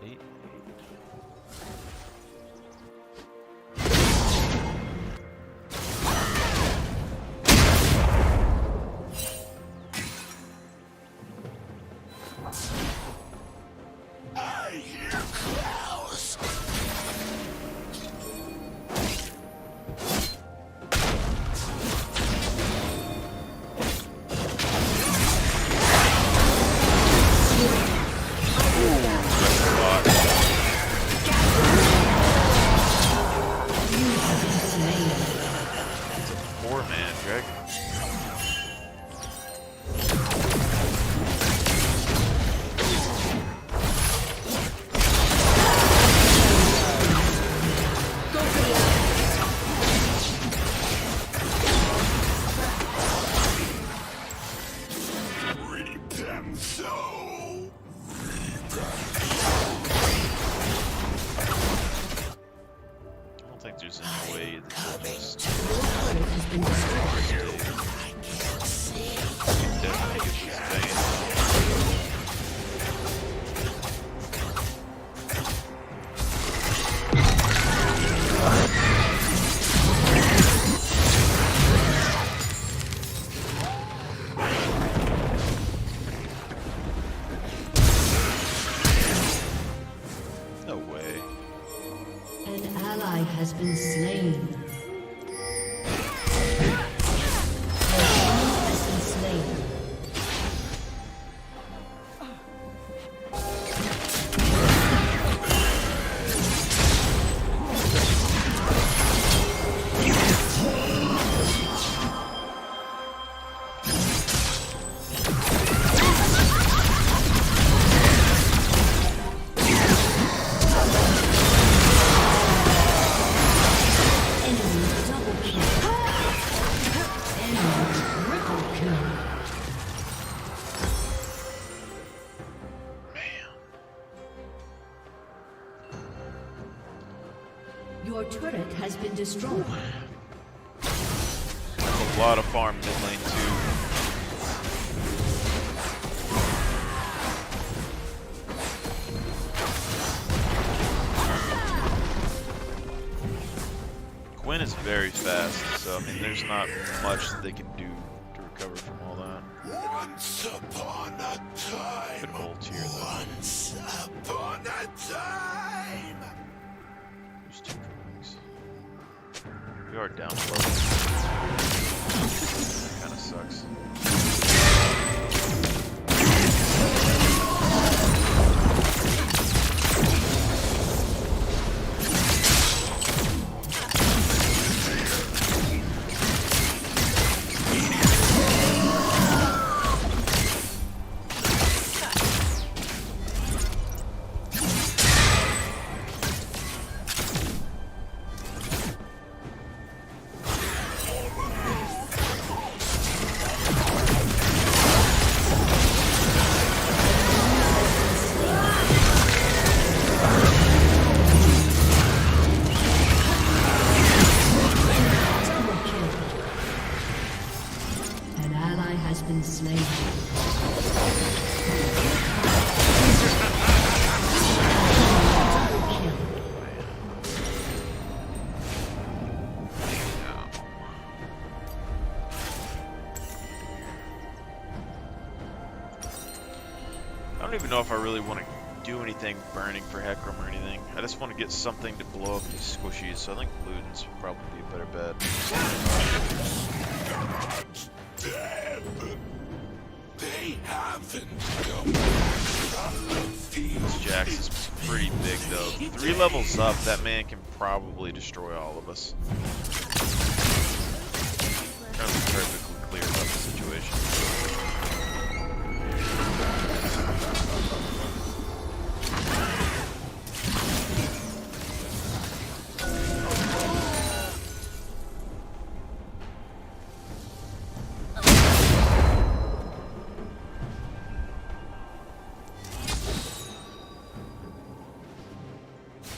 8. I hear Klaus. has been slain. An enemy has been slain. Your turret has been destroyed. A lot of farm mid lane too. Gwen is very fast, so I mean there's not much that they can do to recover from all that. Once upon a time. Could ult here though. Once upon a time. There's 2 drawings. We are down low. Kinda sucks. Been slain. I don't even know if I really want to do anything burning for Hecarim or anything. I just want to get something to blow up these squishies, so I think Luden's would probably be a better bet. Dead. They haven't come. This Jax is pretty big though. 3 levels up, that man can probably destroy all of us. Trying to be perfectly clear about the situation.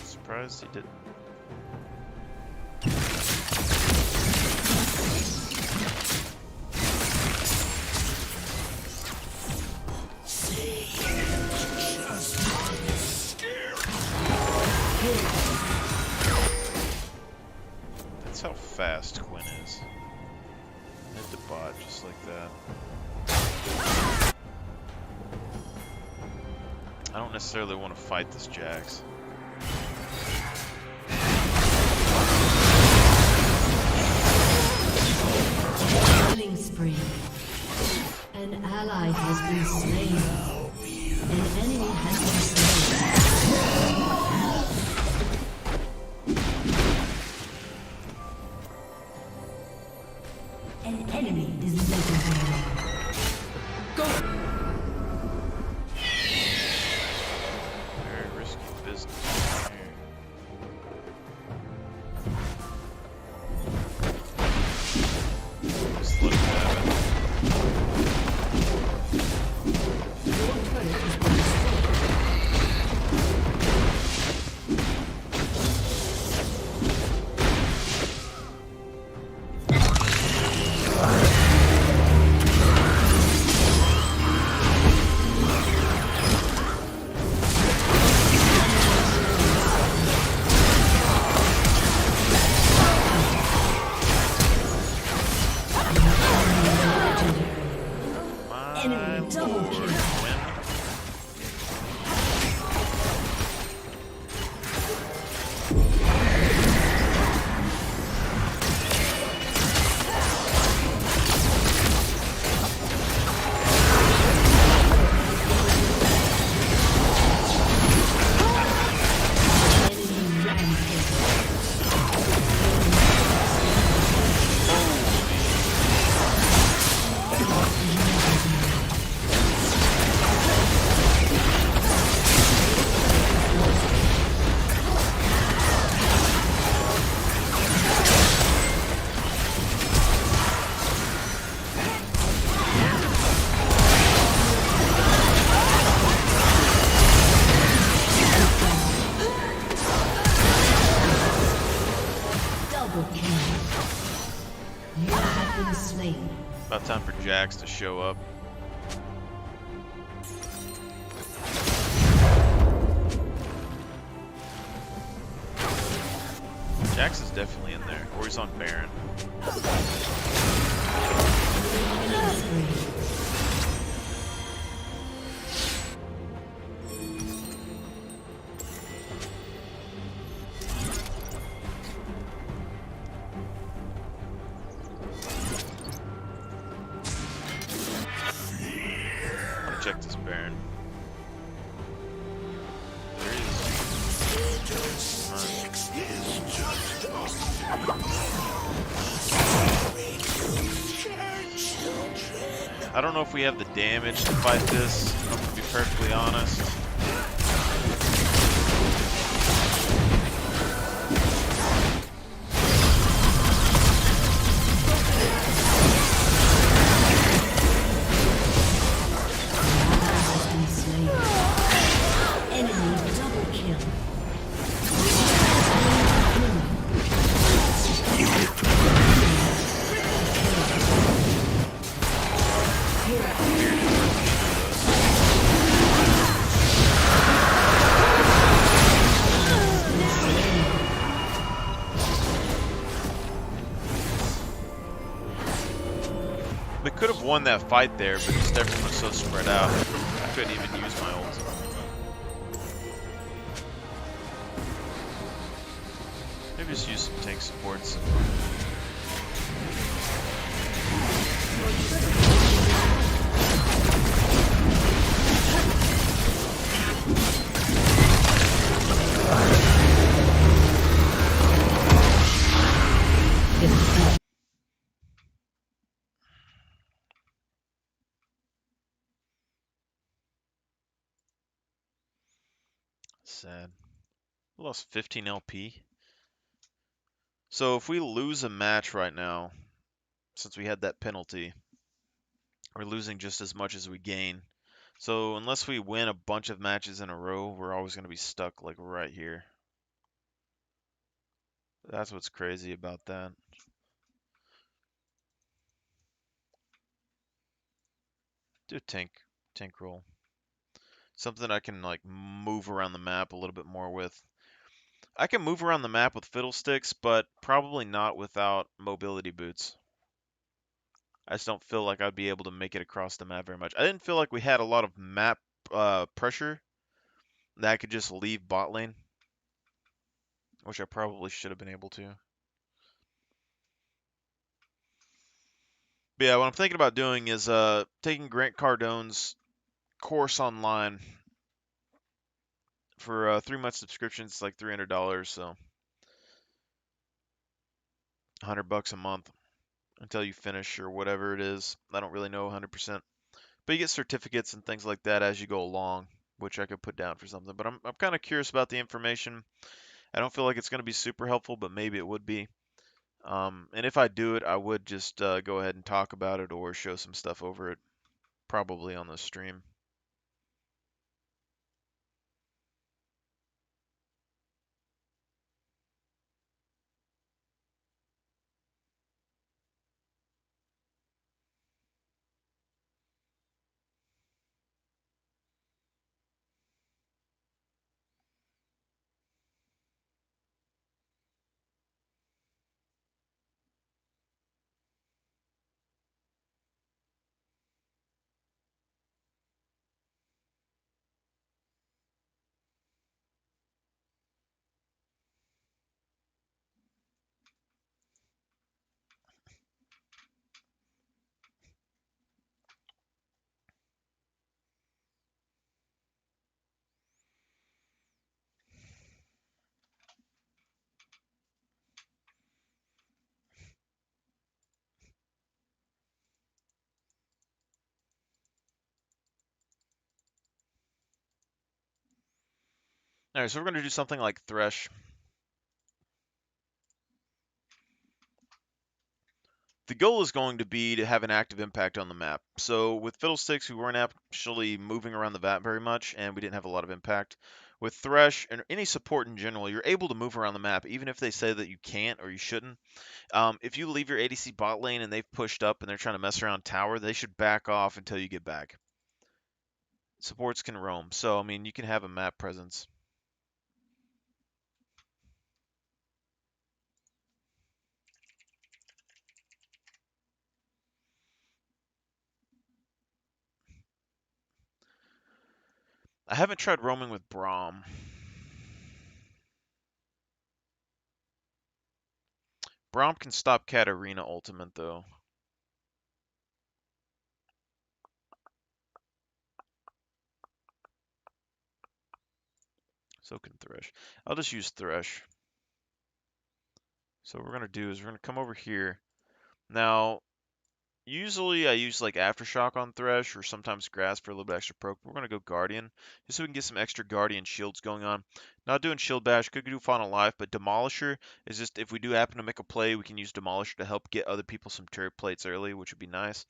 Surprised he didn't. That's how fast Quinn is. Hit the bot just like that. I don't necessarily want to fight this Jax. Killing spree. An ally has been slain. An enemy has been slain. An enemy is legendary. Go! Very risky business here. Just let him have it. Your Jax to show up. Jax is definitely in there, or he's on Baron. I'm gonna check this Baron. There he is. I don't know if we have the damage to fight this, I'm gonna be perfectly honest. Enemy double kill. We could have won that fight there, but just everyone was so spread out. I couldn't even use my ult. Maybe just use some tank supports. Sad. We lost 15 LP. So if we lose a match right now, since we had that penalty, we're losing just as much as we gain. So unless we win a bunch of matches in a row, we're always going to be stuck like right here. That's what's crazy about that. Do a tank roll. Something I can like move around the map a little bit more with. I can move around the map with fiddlesticks, but probably not without mobility boots. I just don't feel like I'd be able to make it across the map very much. I didn't feel like we had a lot of map pressure that I could just leave bot lane, which I probably should have been able to. But yeah, what I'm thinking about doing is taking Grant Cardone's course online for 3-month subscriptions. It's like $300, so $100 a month until you finish or whatever it is. I don't really know 100%, but you get certificates and things like that as you go along, which I could put down for something. But I'm kind of curious about the information. I don't feel like it's going to be super helpful, but maybe it would be. And if I do it, I would just go ahead and talk about it or show some stuff over it, probably on the stream. All right, so we're going to do something like Thresh. the goal is going to be to have an active impact on the map. So with Fiddlesticks, we weren't actually moving around the map very much, and we didn't have a lot of impact. With Thresh and any support in general, you're able to move around the map, even if they say that you can't or you shouldn't. If you leave your ADC bot lane and they've pushed up and they're trying to mess around tower, they should back off until you get back. Supports can roam, so I mean, you can have a map presence. I haven't tried roaming with Braum. Braum can stop Katarina ultimate though. So can Thresh. I'll just use Thresh. So what we're going to do is we're going to come over here. Now, usually I use like Aftershock on Thresh or sometimes Grasp for a little bit extra pro. We're going to go Guardian just so we can get some extra Guardian shields going on. Not doing Shield Bash, could do Fauna Life, but Demolisher is just if we do happen to make a play, we can use Demolisher to help get other people some turret plates early, which would be nice.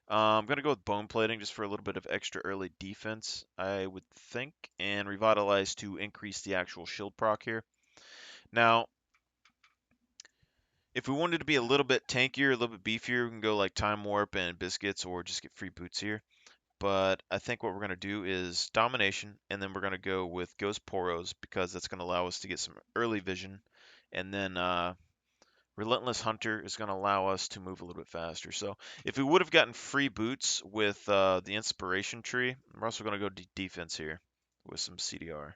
I'm going to go with Bone Plating just for a little bit of extra early defense, I would think, and Revitalize to increase the actual shield proc here. Now, if we wanted to be a little bit tankier, a little bit beefier, we can go like Time Warp and Biscuits or just get free boots here. But I think what we're going to do is Domination, and then we're going to go with Ghost Poros because that's going to allow us to get some early vision. And then Relentless Hunter is going to allow us to move a little bit faster. So if we would have gotten free boots with the Inspiration Tree, we're also going to go defense here with some CDR.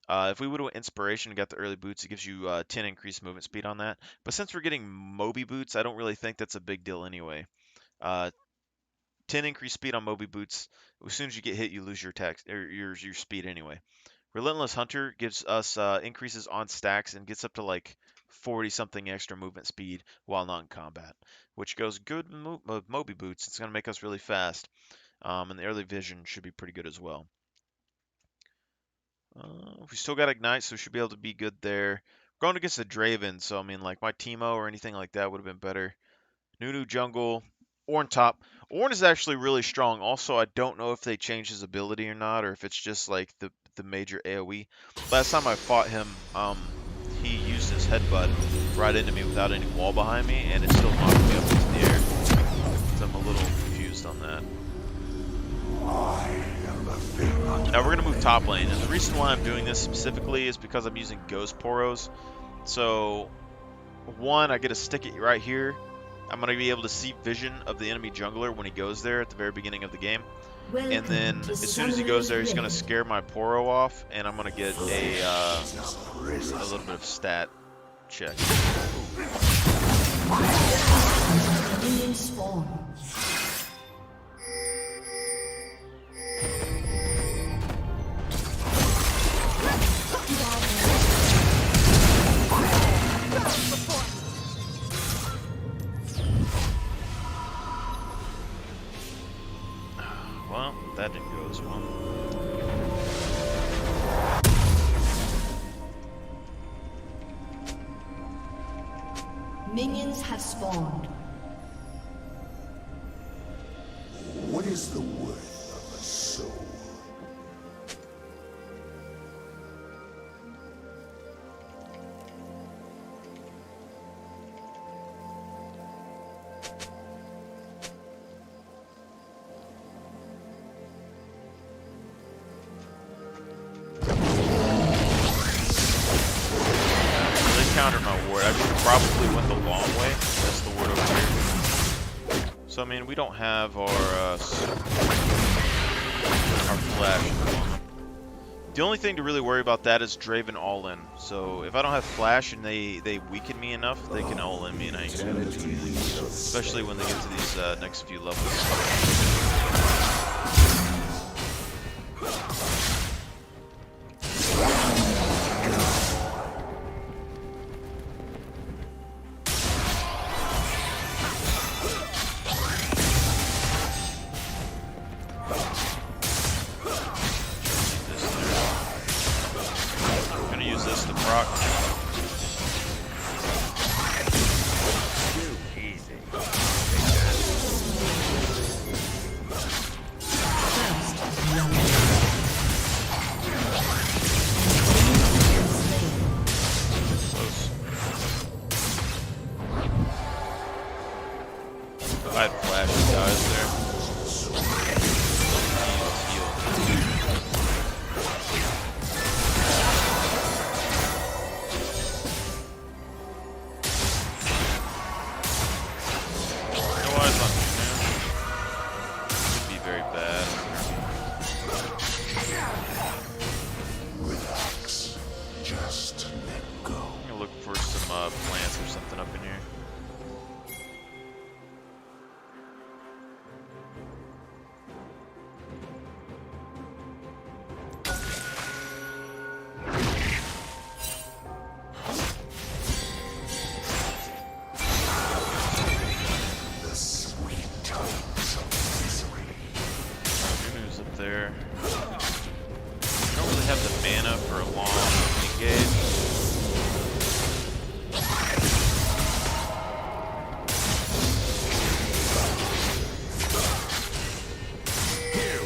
If we would have Inspiration and got the early boots, it gives you 10 increased movement speed on that. But since we're getting Moby boots, I don't really think that's a big deal anyway. 10 increased speed on Moby boots. As soon as you get hit, you lose your attack or your speed anyway. Relentless Hunter gives us increases on stacks and gets up to like 40 something extra movement speed while not in combat, which goes good with Moby boots. It's going to make us really fast, and the early vision should be pretty good as well. We still got Ignite, so we should be able to be good there. We're going against the Draven, so I mean, like my Teemo or anything like that would have been better. Nunu jungle, Ornn top. Ornn is actually really strong. Also, I don't know if they changed his ability or not, or if it's just like the major AoE. Last time I fought him, he used his headbutt right into me without any wall behind me, and it still knocked me up into the air. So I'm a little confused on that. Now we're going to move top lane, and the reason why I'm doing this specifically is because I'm using Ghost Poros. So, one, I get to stick it right here. I'm going to be able to see vision of the enemy jungler when he goes there at the very beginning of the game. And then, as soon as he goes there, he's going to scare my Poro off, and I'm going to get a little bit of stat check. Minions spawn. Well, that didn't go as well. Minions have spawned. What is the worth of a soul? Counter my ward. I probably went the long way. That's the word over here. So I mean, we don't have our flash at the moment. The only thing to really worry about that is Draven all-in. So if I don't have flash and they weaken me enough, they can all-in me and I ain't gonna do anything. Especially when they get to these next few levels. of mana for a long engage.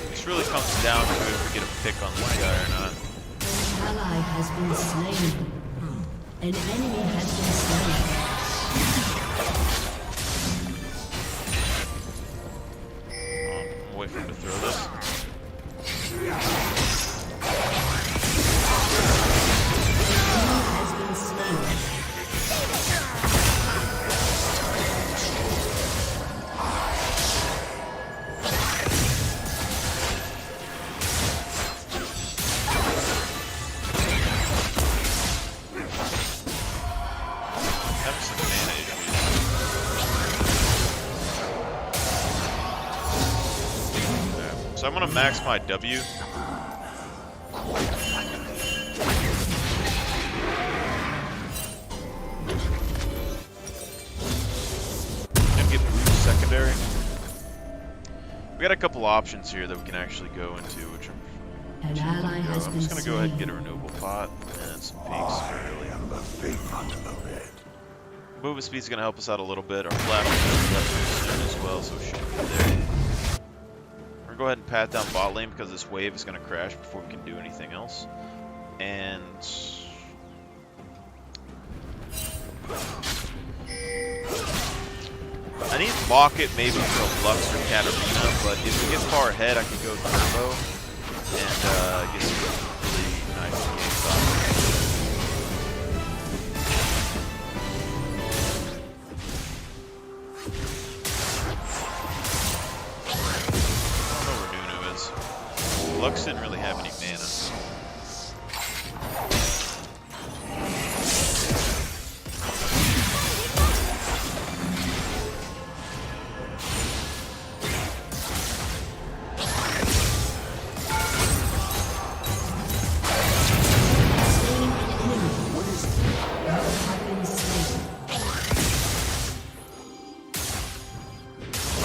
This really comes down to if we get a pick on this guy or not. An ally has been slain. An enemy has been slain. I'm waiting for him to throw this. Has been slain. Having some mana issues. Okay. So I'm gonna max my W. And get boost secondary. We got a couple options here that we can actually go into, which An ally has I'm been just gonna go ahead and slain. get a renewable pot and some pinks early. Movement speed's gonna help us out a little bit. Our flash is soon as well, so we should be there. We're gonna go ahead and pat down bot lane because this wave is gonna crash before we can do anything else. And I need to lock it maybe for Lux or Katarina, but if we get far ahead, I can go Turbo and get some really nice games on. I don't know where Nunu is. Lux didn't really have any mana.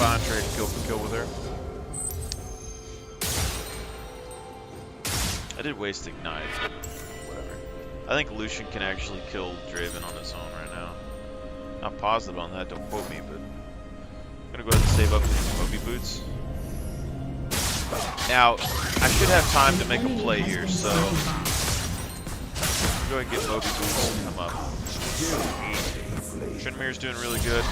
Fine, trade kill for kill with her. I did waste Ignite, but whatever. I think Lucian can actually kill Draven on his own right now. Not positive on that, don't quote me, but I'm gonna go ahead and save up these Moby Boots. Now, I should have time to make a play here, so go ahead and get Moby Boots and come up. Shinmir's doing really good.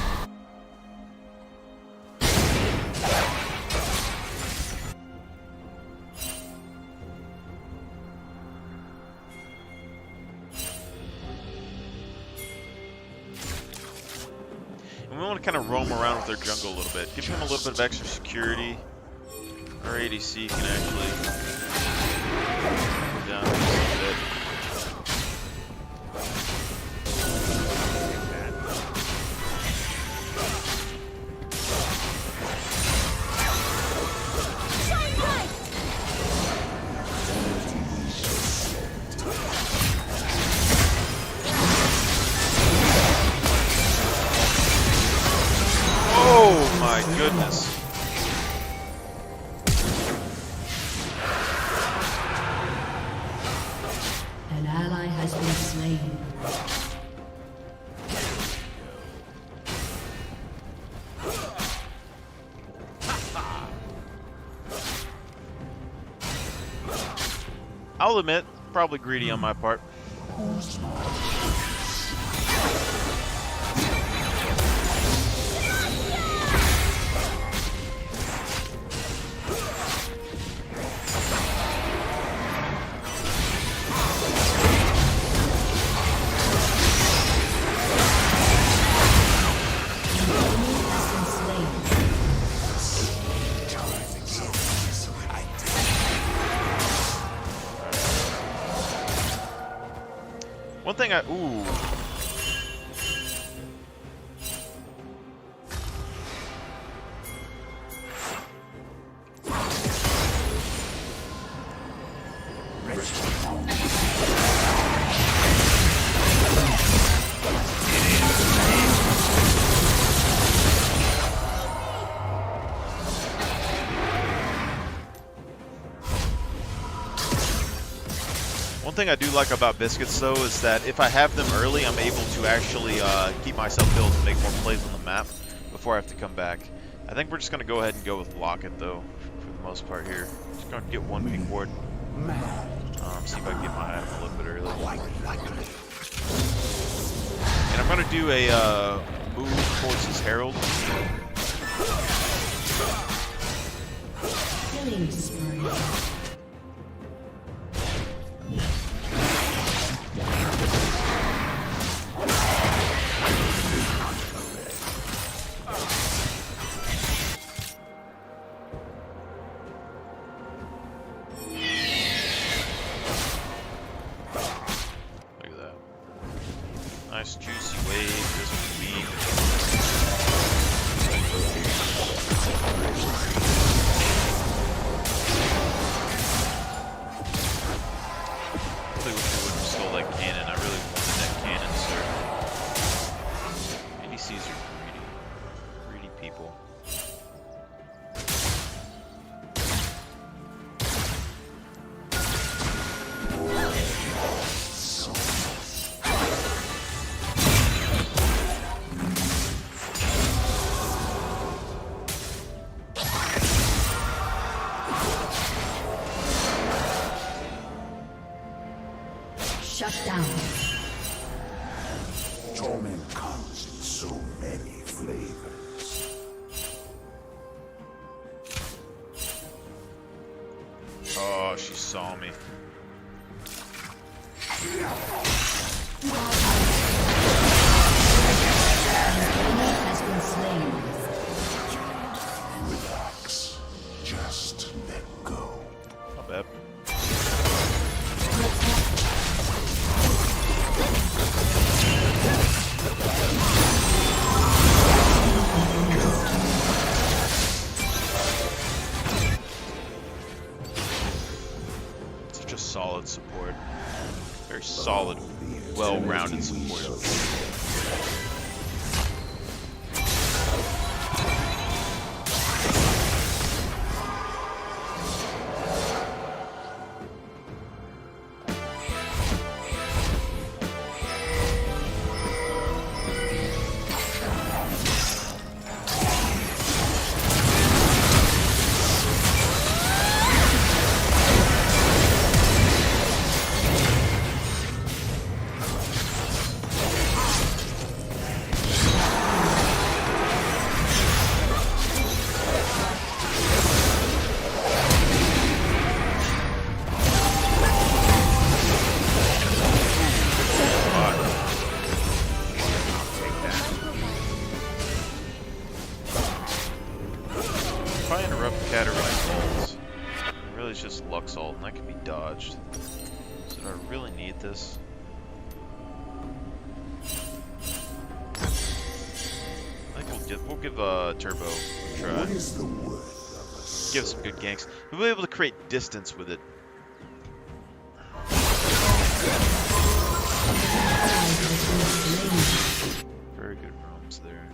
And we want to kind of roam around with their jungle a little bit. Give him a little bit of extra security. Our ADC can actually go down just a bit. Oh my goodness. An ally has been slain. I'll admit, probably greedy on my part. One thing ooh. One thing I do like about biscuits, though, is that if I have them early, I'm able to actually keep myself built and make more plays on the map before I have to come back. I think we're just going to go ahead and go with Locket, though, for the most part here. Just going to get one pink ward. See if I can get my item a little bit early. And I'm going to do a move towards his Herald. Killing spree. Nice juicy wave, this would be. I really wish I would have stole that cannon. I really wanted that cannon, sir. ADCs are greedy people. Shut down. Torment comes in so many flavors. Oh, she saw me. Has been slain. Relax. Just let go. Not bad. Such a solid support. Very solid, well-rounded support. If I interrupt Katarina's ults, really it's just Lux ult, and that can be dodged. So do I really need this? I think we'll give Turbo a try. What is the worth Give some good ganks. We'll be able to create distance with it. Very good roams there.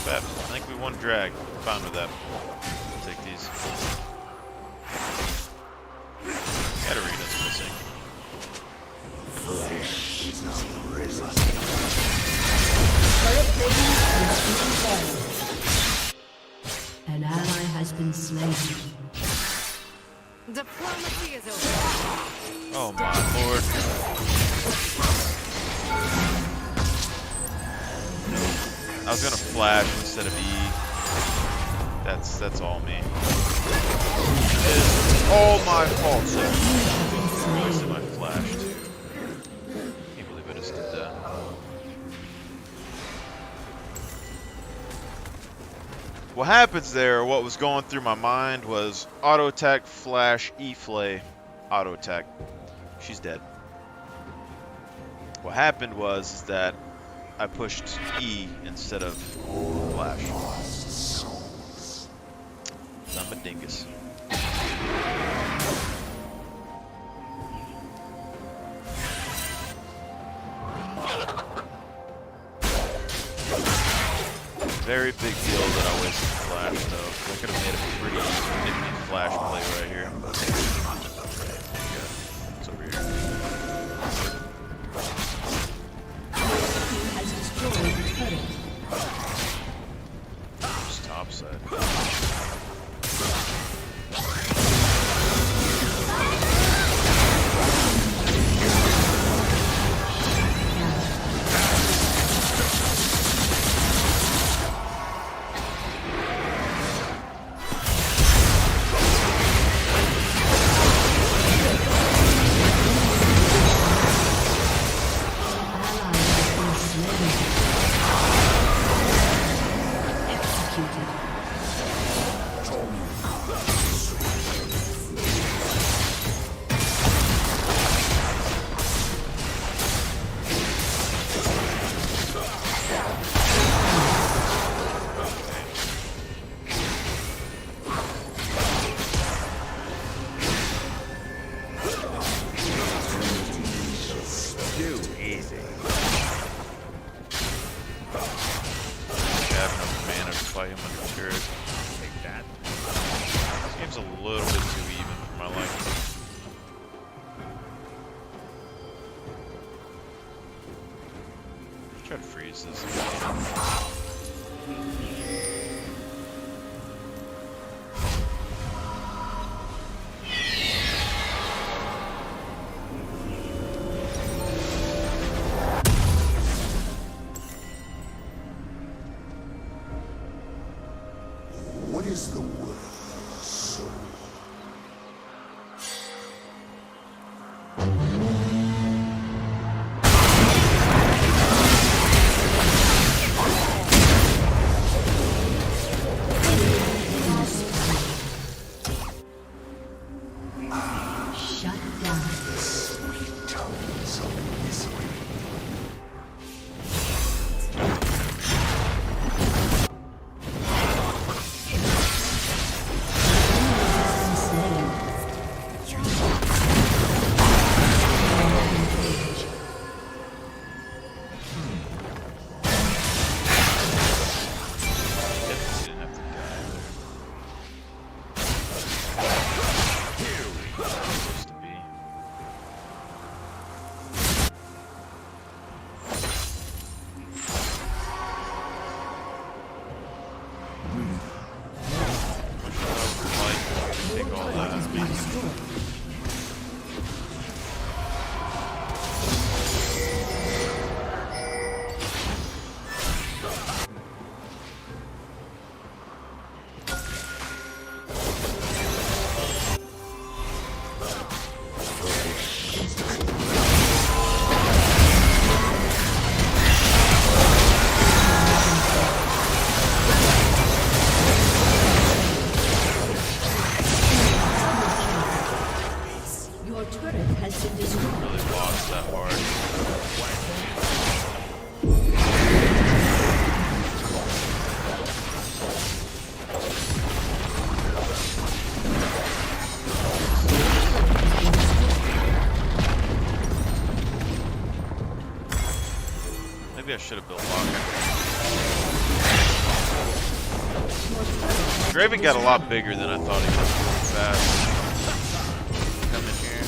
Bad. I think we won drag. I'm fine with that. I'll take these. Katarina's missing. flesh is not resistant? has been slain. Diplomacy is over. Oh my lord. I was gonna flash instead of E. That's all me. It's all my fault, sir. Twice that I flashed. Can't believe I just did that. What happens there, what was going through my mind was auto attack, flash, E-flay, auto attack. She's dead. What happened was that I pushed E instead of flash. I'm a dingus. Very big deal that I wasted flash though. I could have made a pretty significant flash play right here. It's over here. He has destroyed the turret. Just topside. This game's a little bit too even for my liking. Try to freeze this. What is the word, soul? Shut down. Sweet tones of misery. Didn't have to die there. Supposed to be. Much love, like, take all that. Has been destroyed. Your turret has been destroyed. Really lost that hard. Maybe I should have built locker. Draven got a lot bigger than I thought he was really fast. Come in here.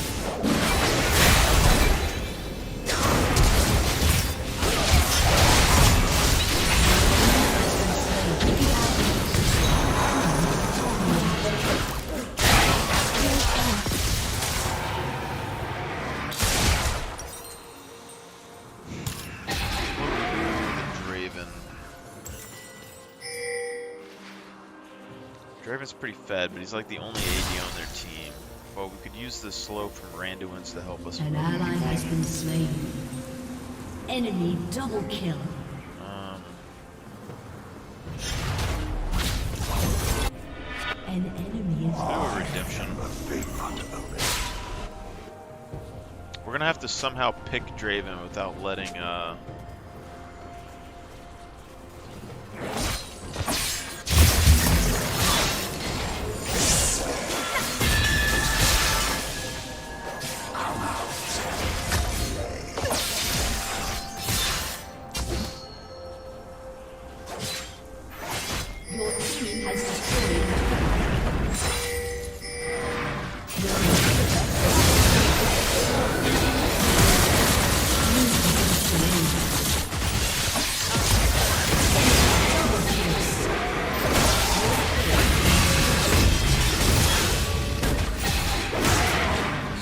Draven's pretty fed, but he's like the only AD on their team. But we could use the slow from Randuin's to help us. An ally has been slain. Enemy double kill. An enemy is Do a redemption. We're gonna have to somehow pick Draven without letting your team has destroyed.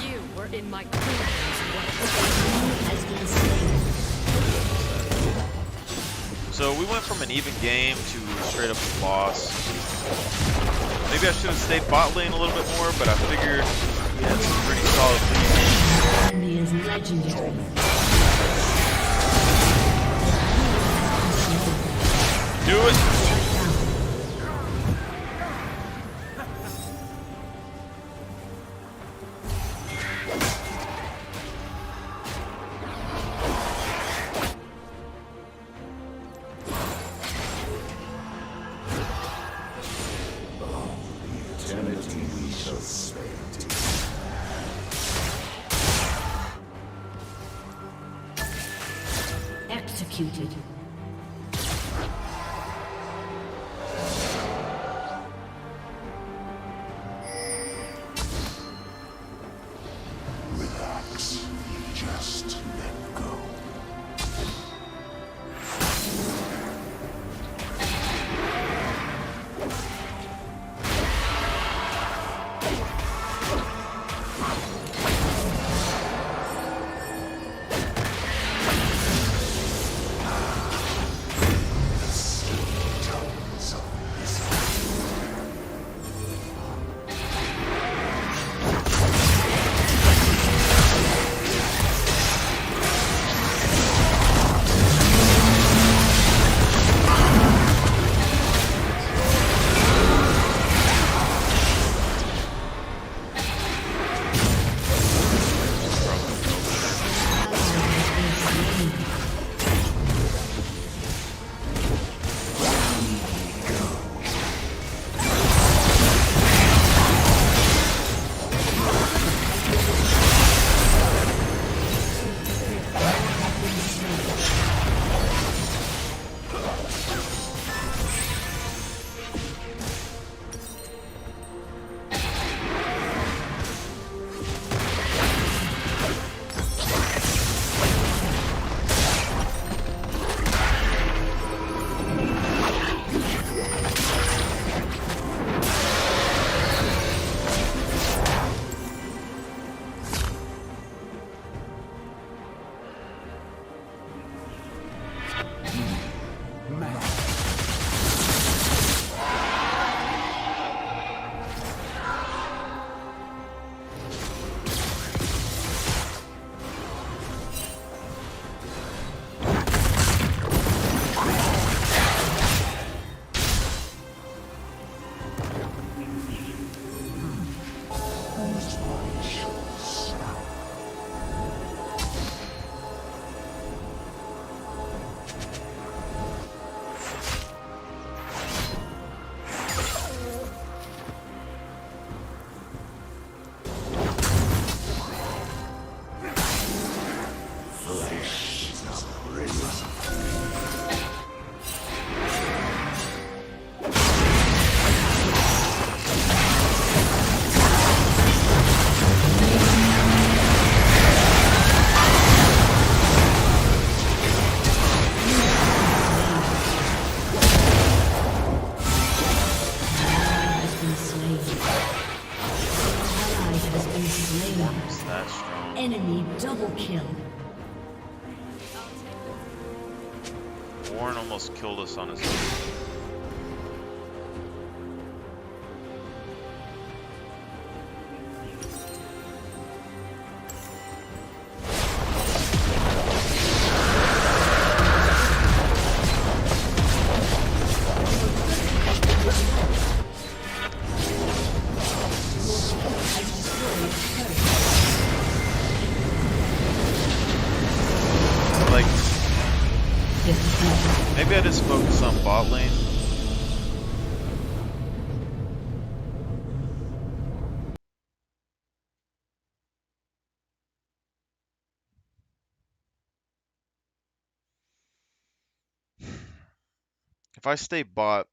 You were in my kingdom's way. Has been slain. So we went from an even game to straight up a loss. Maybe I should have stayed bot lane a little bit more, but I figured we had some pretty solid lead. Enemy is legendary. Do it! Executed. Relax. Just let go. Enemy double kill. Warren almost killed us on his own. Maybe I just focus on bot lane. If I stay bot,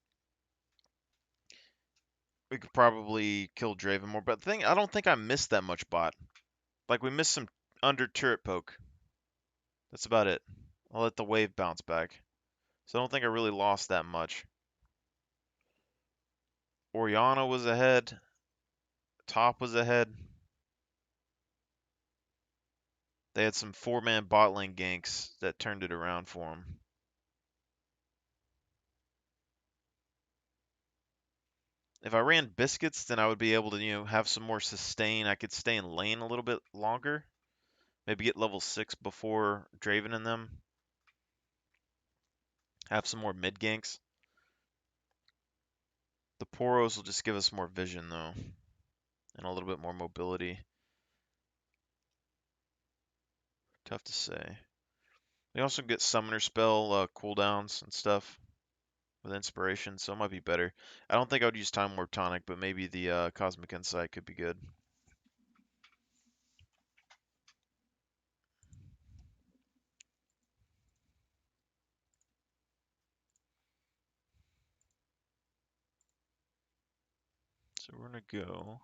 we could probably kill Draven more. But the thing, I don't think I missed that much bot. Like, we missed some under turret poke. That's about it. I'll let the wave bounce back. So I don't think I really lost that much. Orianna was ahead. Top was ahead. They had some 4-man bot lane ganks that turned it around for them. If I ran biscuits, then I would be able to, have some more sustain. I could stay in lane a little bit longer. Maybe get level 6 before Draven and them. Have some more mid ganks. The Poros will just give us more vision, though. And a little bit more mobility. Tough to say. They also get summoner spell cooldowns and stuff with inspiration, so it might be better. I don't think I would use Time Warp Tonic, but maybe the Cosmic Insight could be good. So we're gonna go.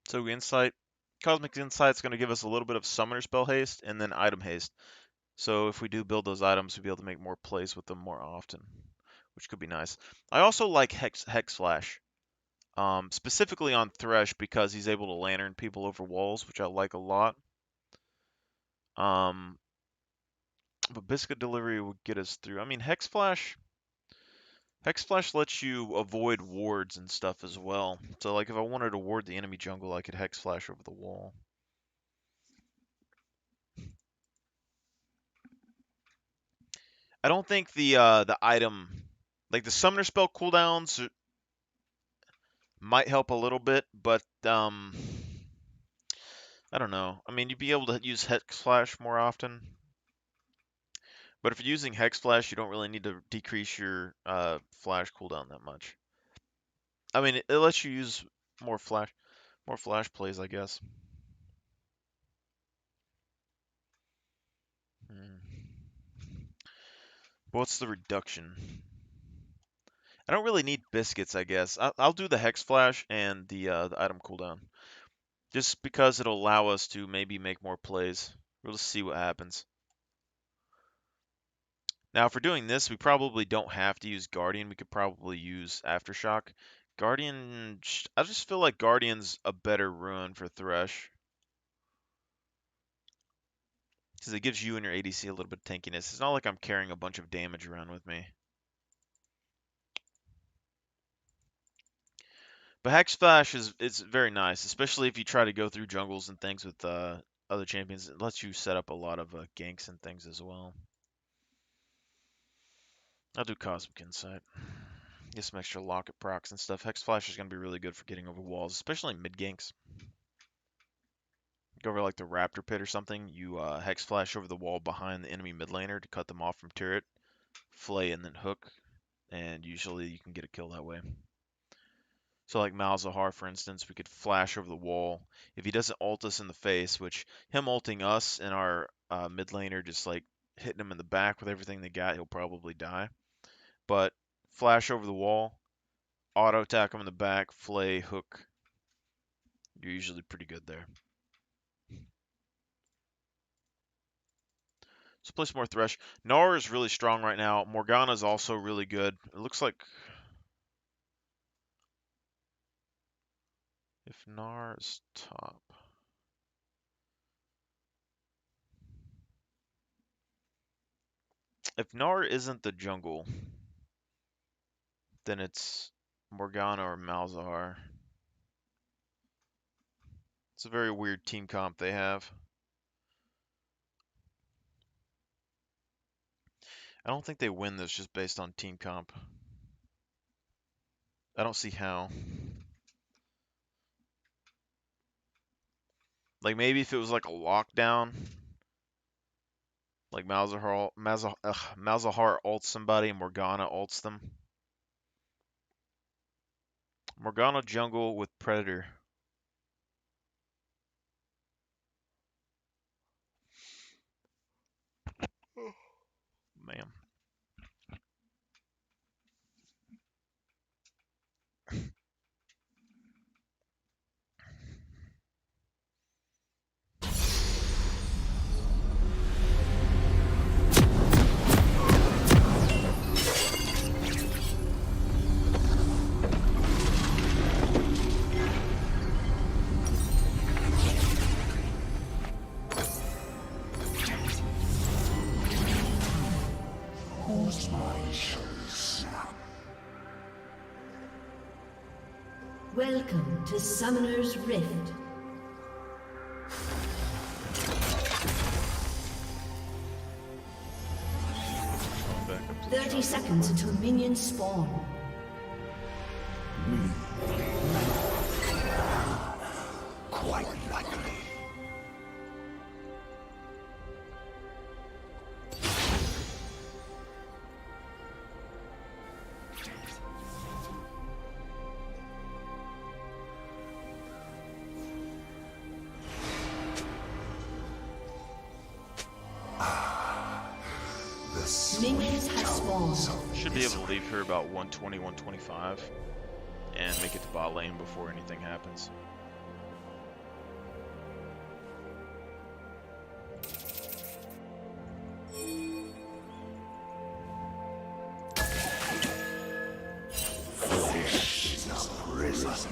So Insight, Cosmic Insight's going to give us a little bit of Summoner Spell haste and then item haste. So if we do build those items, we'll be able to make more plays with them more often, which could be nice. I also like Hex Flash, specifically on Thresh because he's able to lantern people over walls, which I like a lot. But Biscuit Delivery would get us through. I mean, Hex Flash lets you avoid wards and stuff as well. So like if I wanted to ward the enemy jungle, I could Hex Flash over the wall. I don't think the item, like the summoner spell cooldowns, might help a little bit, but I don't know. I mean, you'd be able to use Hex Flash more often, but if you're using Hex Flash, you don't really need to decrease your flash cooldown that much. I mean, it lets you use more flash plays, I guess. Hmm. What's the reduction? I don't really need biscuits, I guess. I'll do the Hex Flash and the item cooldown, just because it'll allow us to maybe make more plays. We'll just see what happens. Now, if we're doing this, we probably don't have to use Guardian. We could probably use Aftershock. Guardian, I just feel like Guardian's a better rune for Thresh. Because it gives you and your ADC a little bit of tankiness. It's not like I'm carrying a bunch of damage around with me. But Hex Flash is very nice, especially if you try to go through jungles and things with other champions. It lets you set up a lot of ganks and things as well. I'll do Cosmic Insight. Get some extra locket procs and stuff. Hex Flash is going to be really good for getting over walls, especially in mid ganks. Go over like the Raptor Pit or something, you Hex Flash over the wall behind the enemy mid laner to cut them off from turret, flay, and then hook, and usually you can get a kill that way. So like Malzahar, for instance, we could flash over the wall. If he doesn't ult us in the face, which him ulting us and our mid laner just like hitting him in the back with everything they got, he'll probably die. But flash over the wall, auto attack him in the back, flay, hook. You're usually pretty good there. So play some more Thresh. Gnar is really strong right now. Morgana is also really good. It looks like if Gnar is top. If Gnar isn't the jungle, then it's Morgana or Malzahar. It's a very weird team comp they have. I don't think they win this just based on team comp. I don't see how. Like maybe if it was like a lockdown, like Malzahar ults somebody and Morgana ults them. Morgana jungle with Predator. Man. Welcome to Summoner's Rift. Back up to 30 seconds until minions spawn. Quite likely. Minions have spawned. Should be able to leave here about 120, 125 and make it to bot lane before anything happens. Flesh is a prison.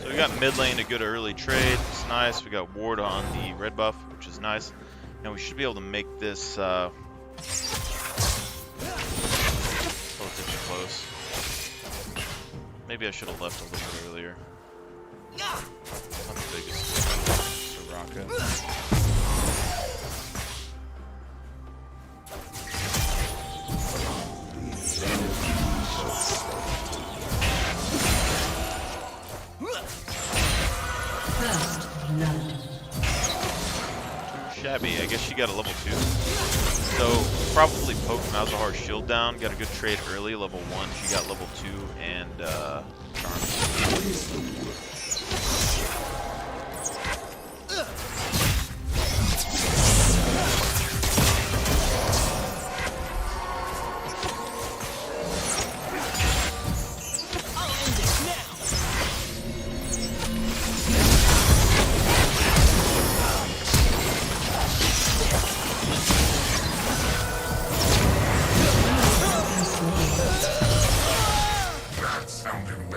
We got mid lane a good early trade. It's nice. We got ward on the red buff, which is nice. And we should be able to make this close. Maybe I should have left a little bit earlier. Not the biggest. Soraka. First blood. Shabby, I guess she got a level 2. So, probably poke Malzahar's shield down, got a good trade early, level 1. She got level 2 and charm.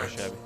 Shabby.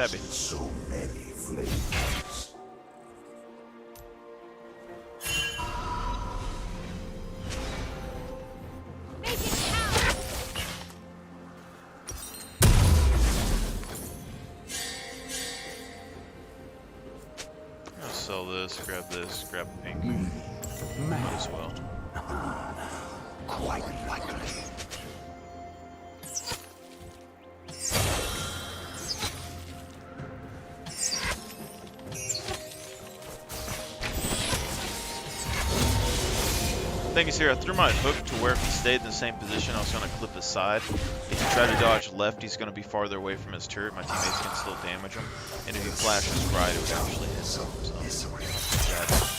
stabby. So many flames. Make it count! I'll sell this, grab pink. Might as well. Quite likely. Thing is here, I threw my hook to where if he stayed in the same position, I was going to clip his side. If he tried to dodge left, he's going to be farther away from his turret. My teammates can still damage him. And if he flashes right, it would actually hit him. So, bad.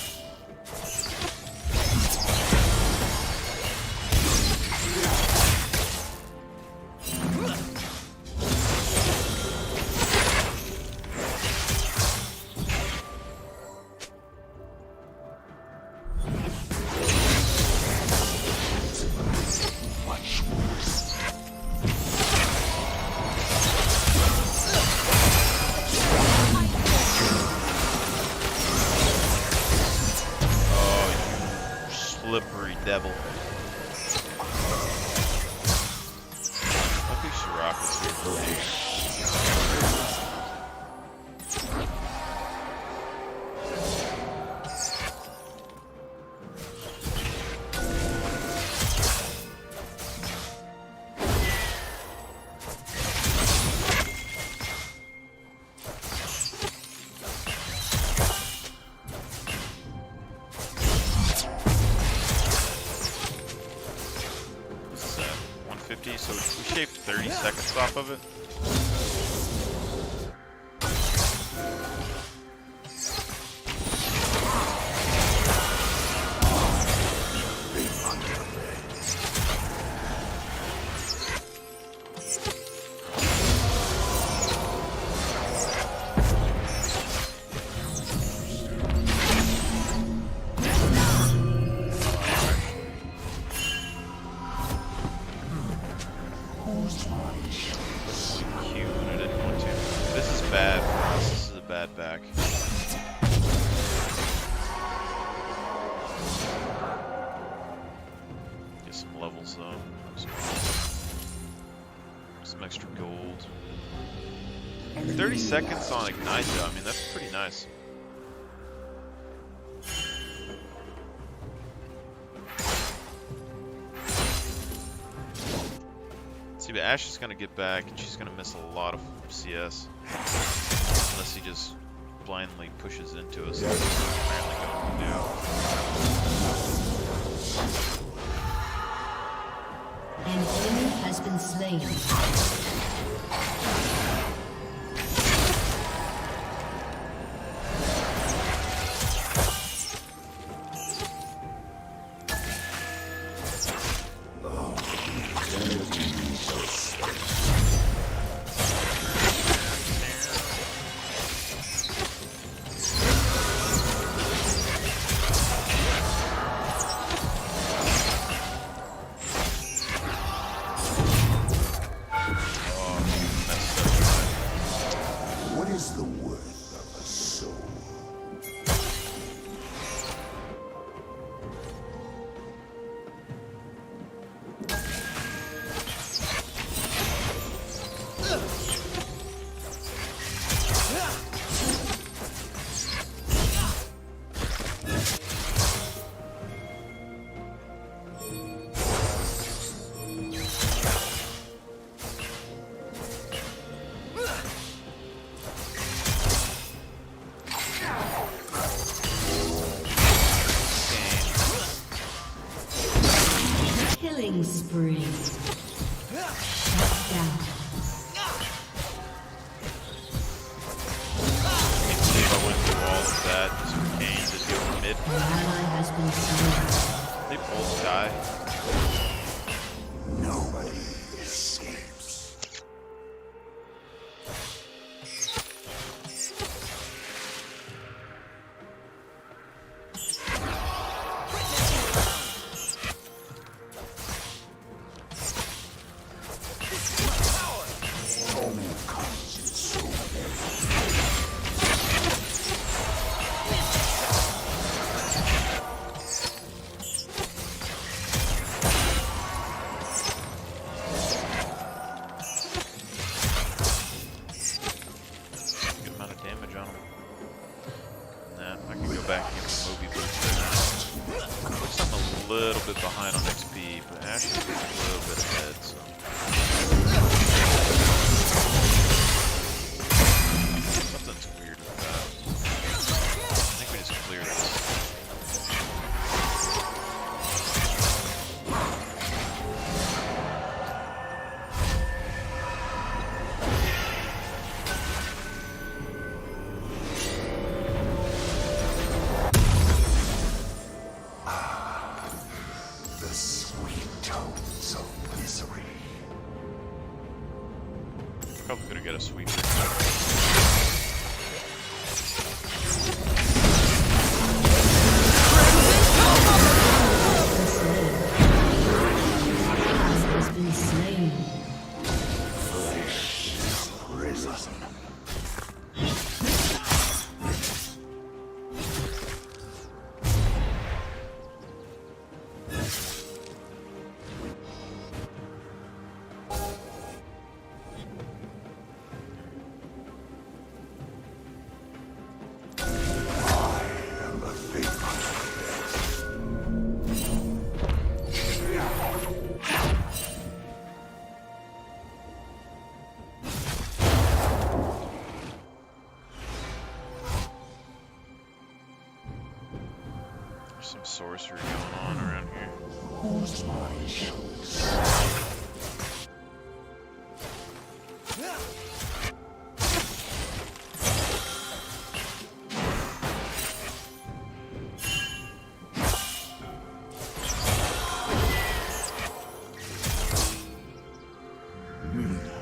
Slippery devil. Lucky Shirok is here for me. So we shaved 30 seconds off of it. Bad for us. This is a bad back. Get some levels though. Some extra gold. 30 seconds on Ignite though. I mean, that's pretty nice. See, but Ashe is going to get back and she's going to miss a lot of CS. Unless he just blindly pushes into us, like he's apparently going to do. An enemy has been slain. What is the worth of a soul? Killing spree. Shut down. I can't believe I went through all of that just for Kane to deal mid. An ally has been slain. They both die. Nobody escapes. see, but Ashley's a little bit ahead, so. Something's weird with that. I think we just clear this. The sweet tones of misery. Probably could have got a sweeper. Has been slain. Prison. There's some sorcery going on around here. Who's my shoes?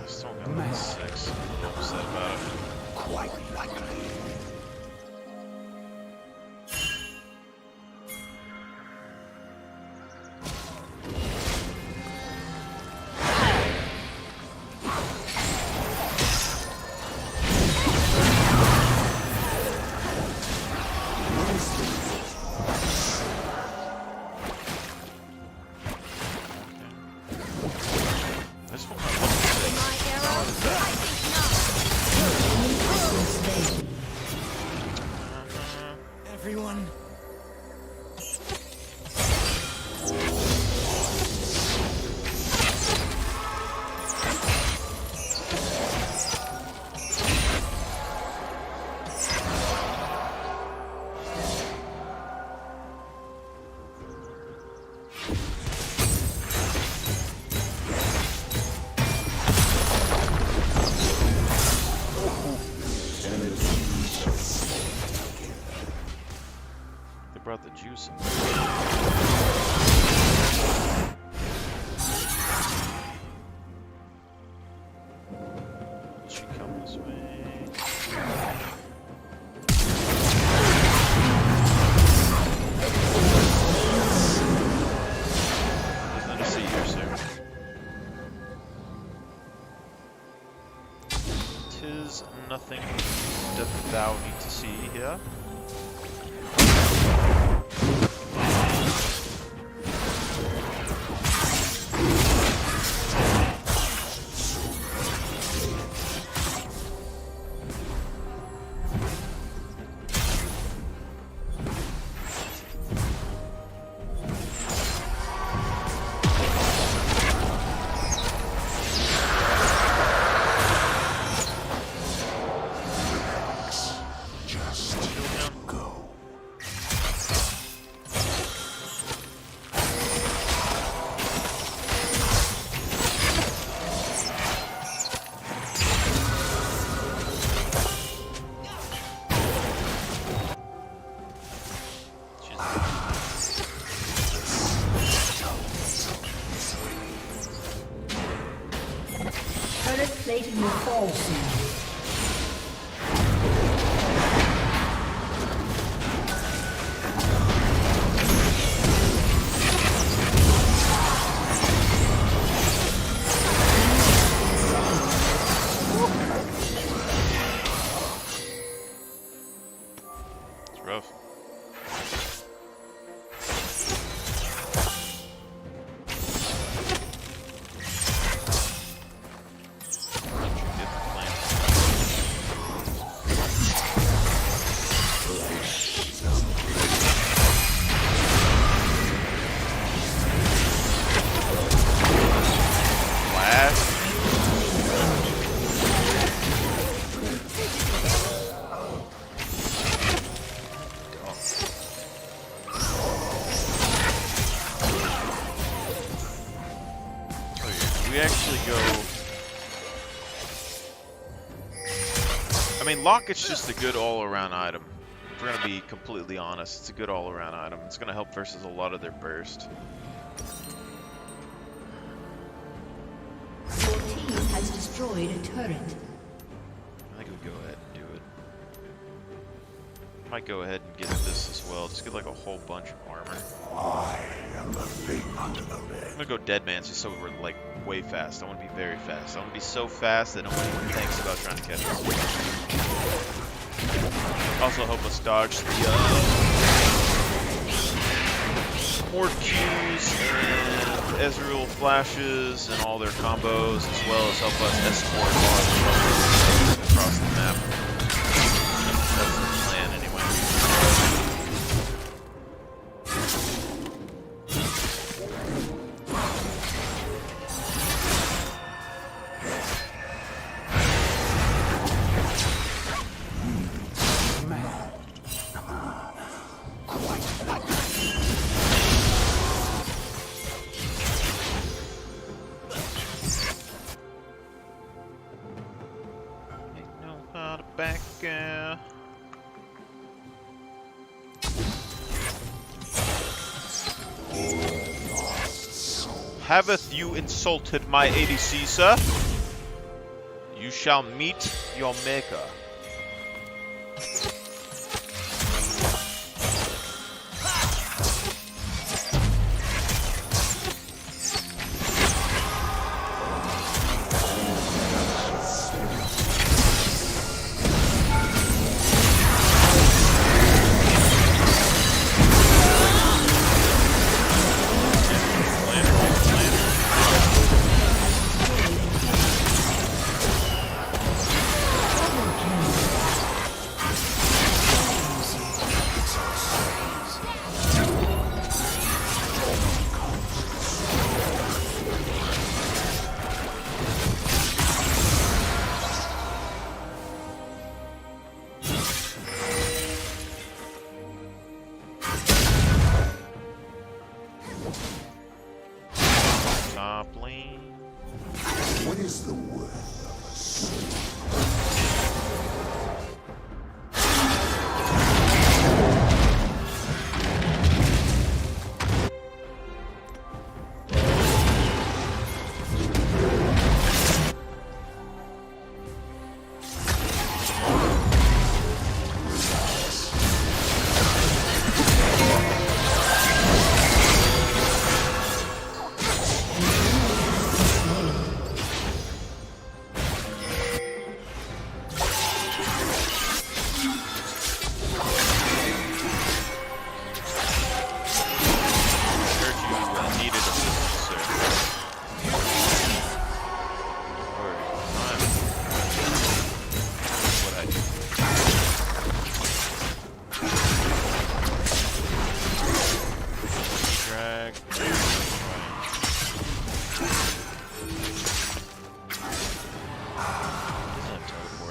Still got like 6. I'm upset about it. Quite likely. This one might look sick. My arrow? I think not. Everyone. They brought the juice in. Will she come this way? There's nothing to see here, sir. Tis nothing that thou need to see here. Just go. Turret plating will fall soon. It's rough. Get the plant. we actually go... I mean, Locket's just a good all-around item. If we're gonna be completely honest, it's a good all-around item. It's gonna help versus a lot of their burst. Your team has destroyed a turret. I think we go ahead and do it. Might go ahead and get this as well. Just get like a whole bunch of armor. I am the thing under the bed. I'm gonna go Deadman's just so we're like way fast. I want to be very fast. I want to be so fast that nobody even thinks about trying to catch us. Also help us dodge the Horde Qs and Ezreal flashes and all their combos, as well as help us escort all across the map. That's the plan anyway. Back, Haveth you insulted my ADC, sir? You shall meet your maker. Top lane. What is the worth of a soul?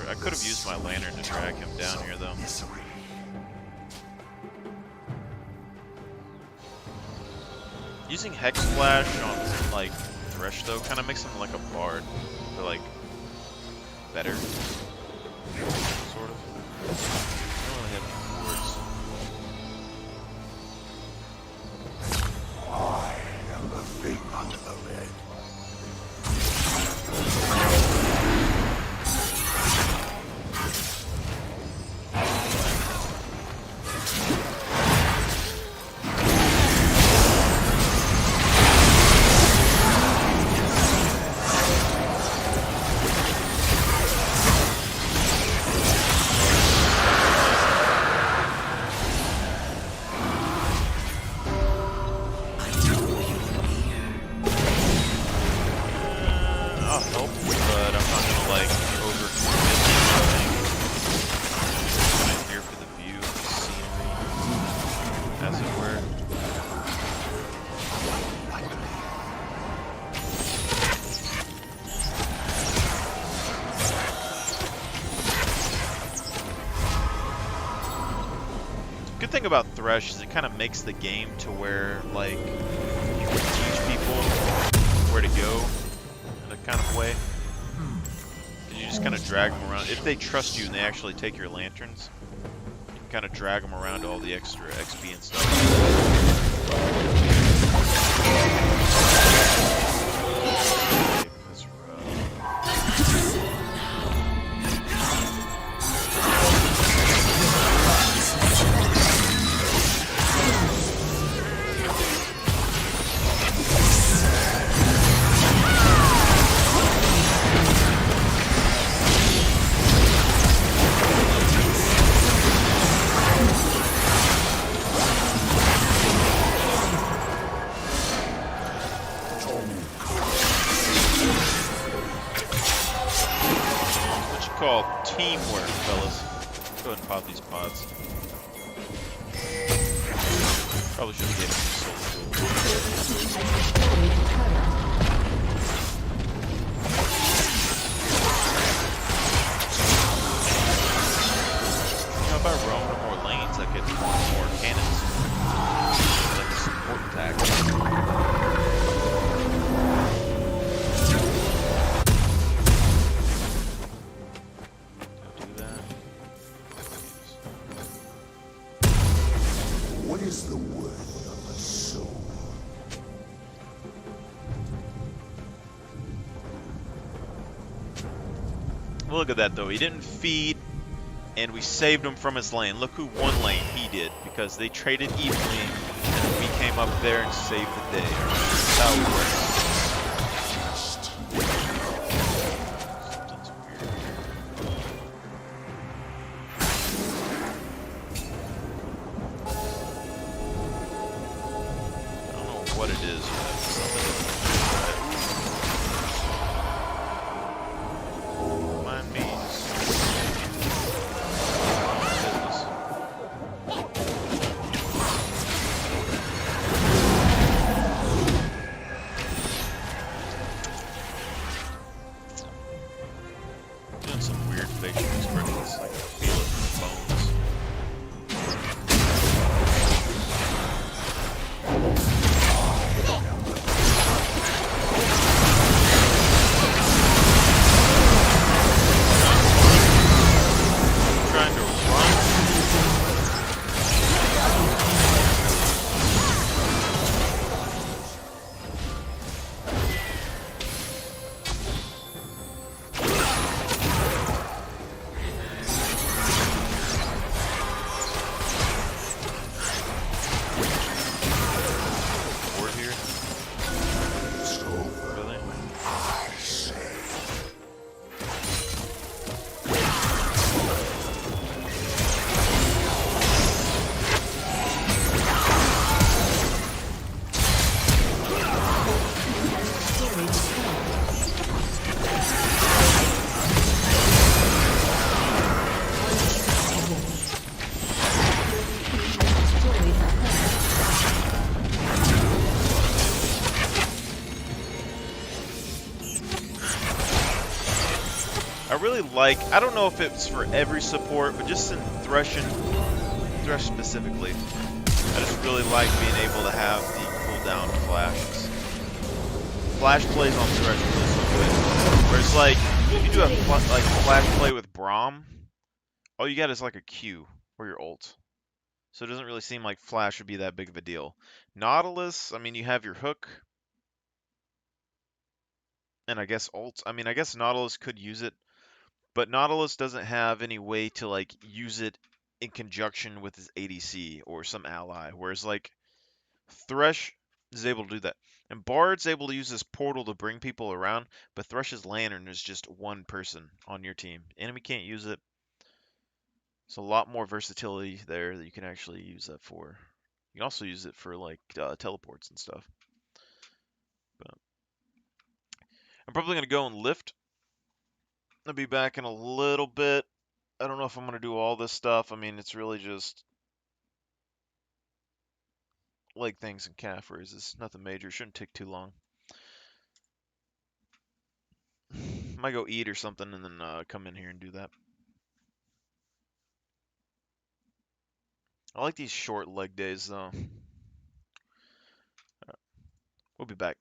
I could have used my lantern to drag him down here, though. Using Hex Flash on, like, Thresh, though, kind of makes him like a bard. But, like, better. Sort of. I don't really have any words. I am the thing under the bed. Good thing about Thresh is it kind of makes the game to where, like, you can teach people where to go drag them around. If they trust you and they actually take your lanterns, you can kind of drag them around to all the extra XP and stuff. That's rough. What you call teamwork, fellas. Go ahead and pop these pods. Probably should have given him How about roam to more lanes that get more cannons? Like a support tactic. Do that. What is the worth of a soul? Look at that though. He didn't feed, and we saved him from his lane. Look who won lane. He did, because they traded evenly, and we came up there and saved the day. That's how it works. Something's weird here. I don't know what it is yet. Something. Mind me. Doing some weird facial expressions, like I feel it in my bones. Trying to run. Board here? Really? I really like, I don't know if it's for every support, but just in Thresh specifically, I just really like being able to have the cooldown flashes. Flash plays on Thresh really so good. Whereas like, if you do a flash play with Braum, all you got is like a Q or your ult. So it doesn't really seem like flash would be that big of a deal. Nautilus, I mean, you have your hook. And I guess ult. I mean, I guess Nautilus could use it. But Nautilus doesn't have any way to like use it in conjunction with his ADC or some ally, whereas like Thresh is able to do that. And Bard's able to use this portal to bring people around, but Thresh's Lantern is just one person on your team. Enemy can't use it. It's a lot more versatility there that you can actually use that for. You can also use it for like teleports and stuff. But I'm probably gonna go and lift. I'll be back in a little bit. I don't know if I'm going to do all this stuff. I mean, it's really just leg things and calf raises. Nothing major. Shouldn't take too long. Might go eat or something and then come in here and do that. I like these short leg days, though. We'll be back.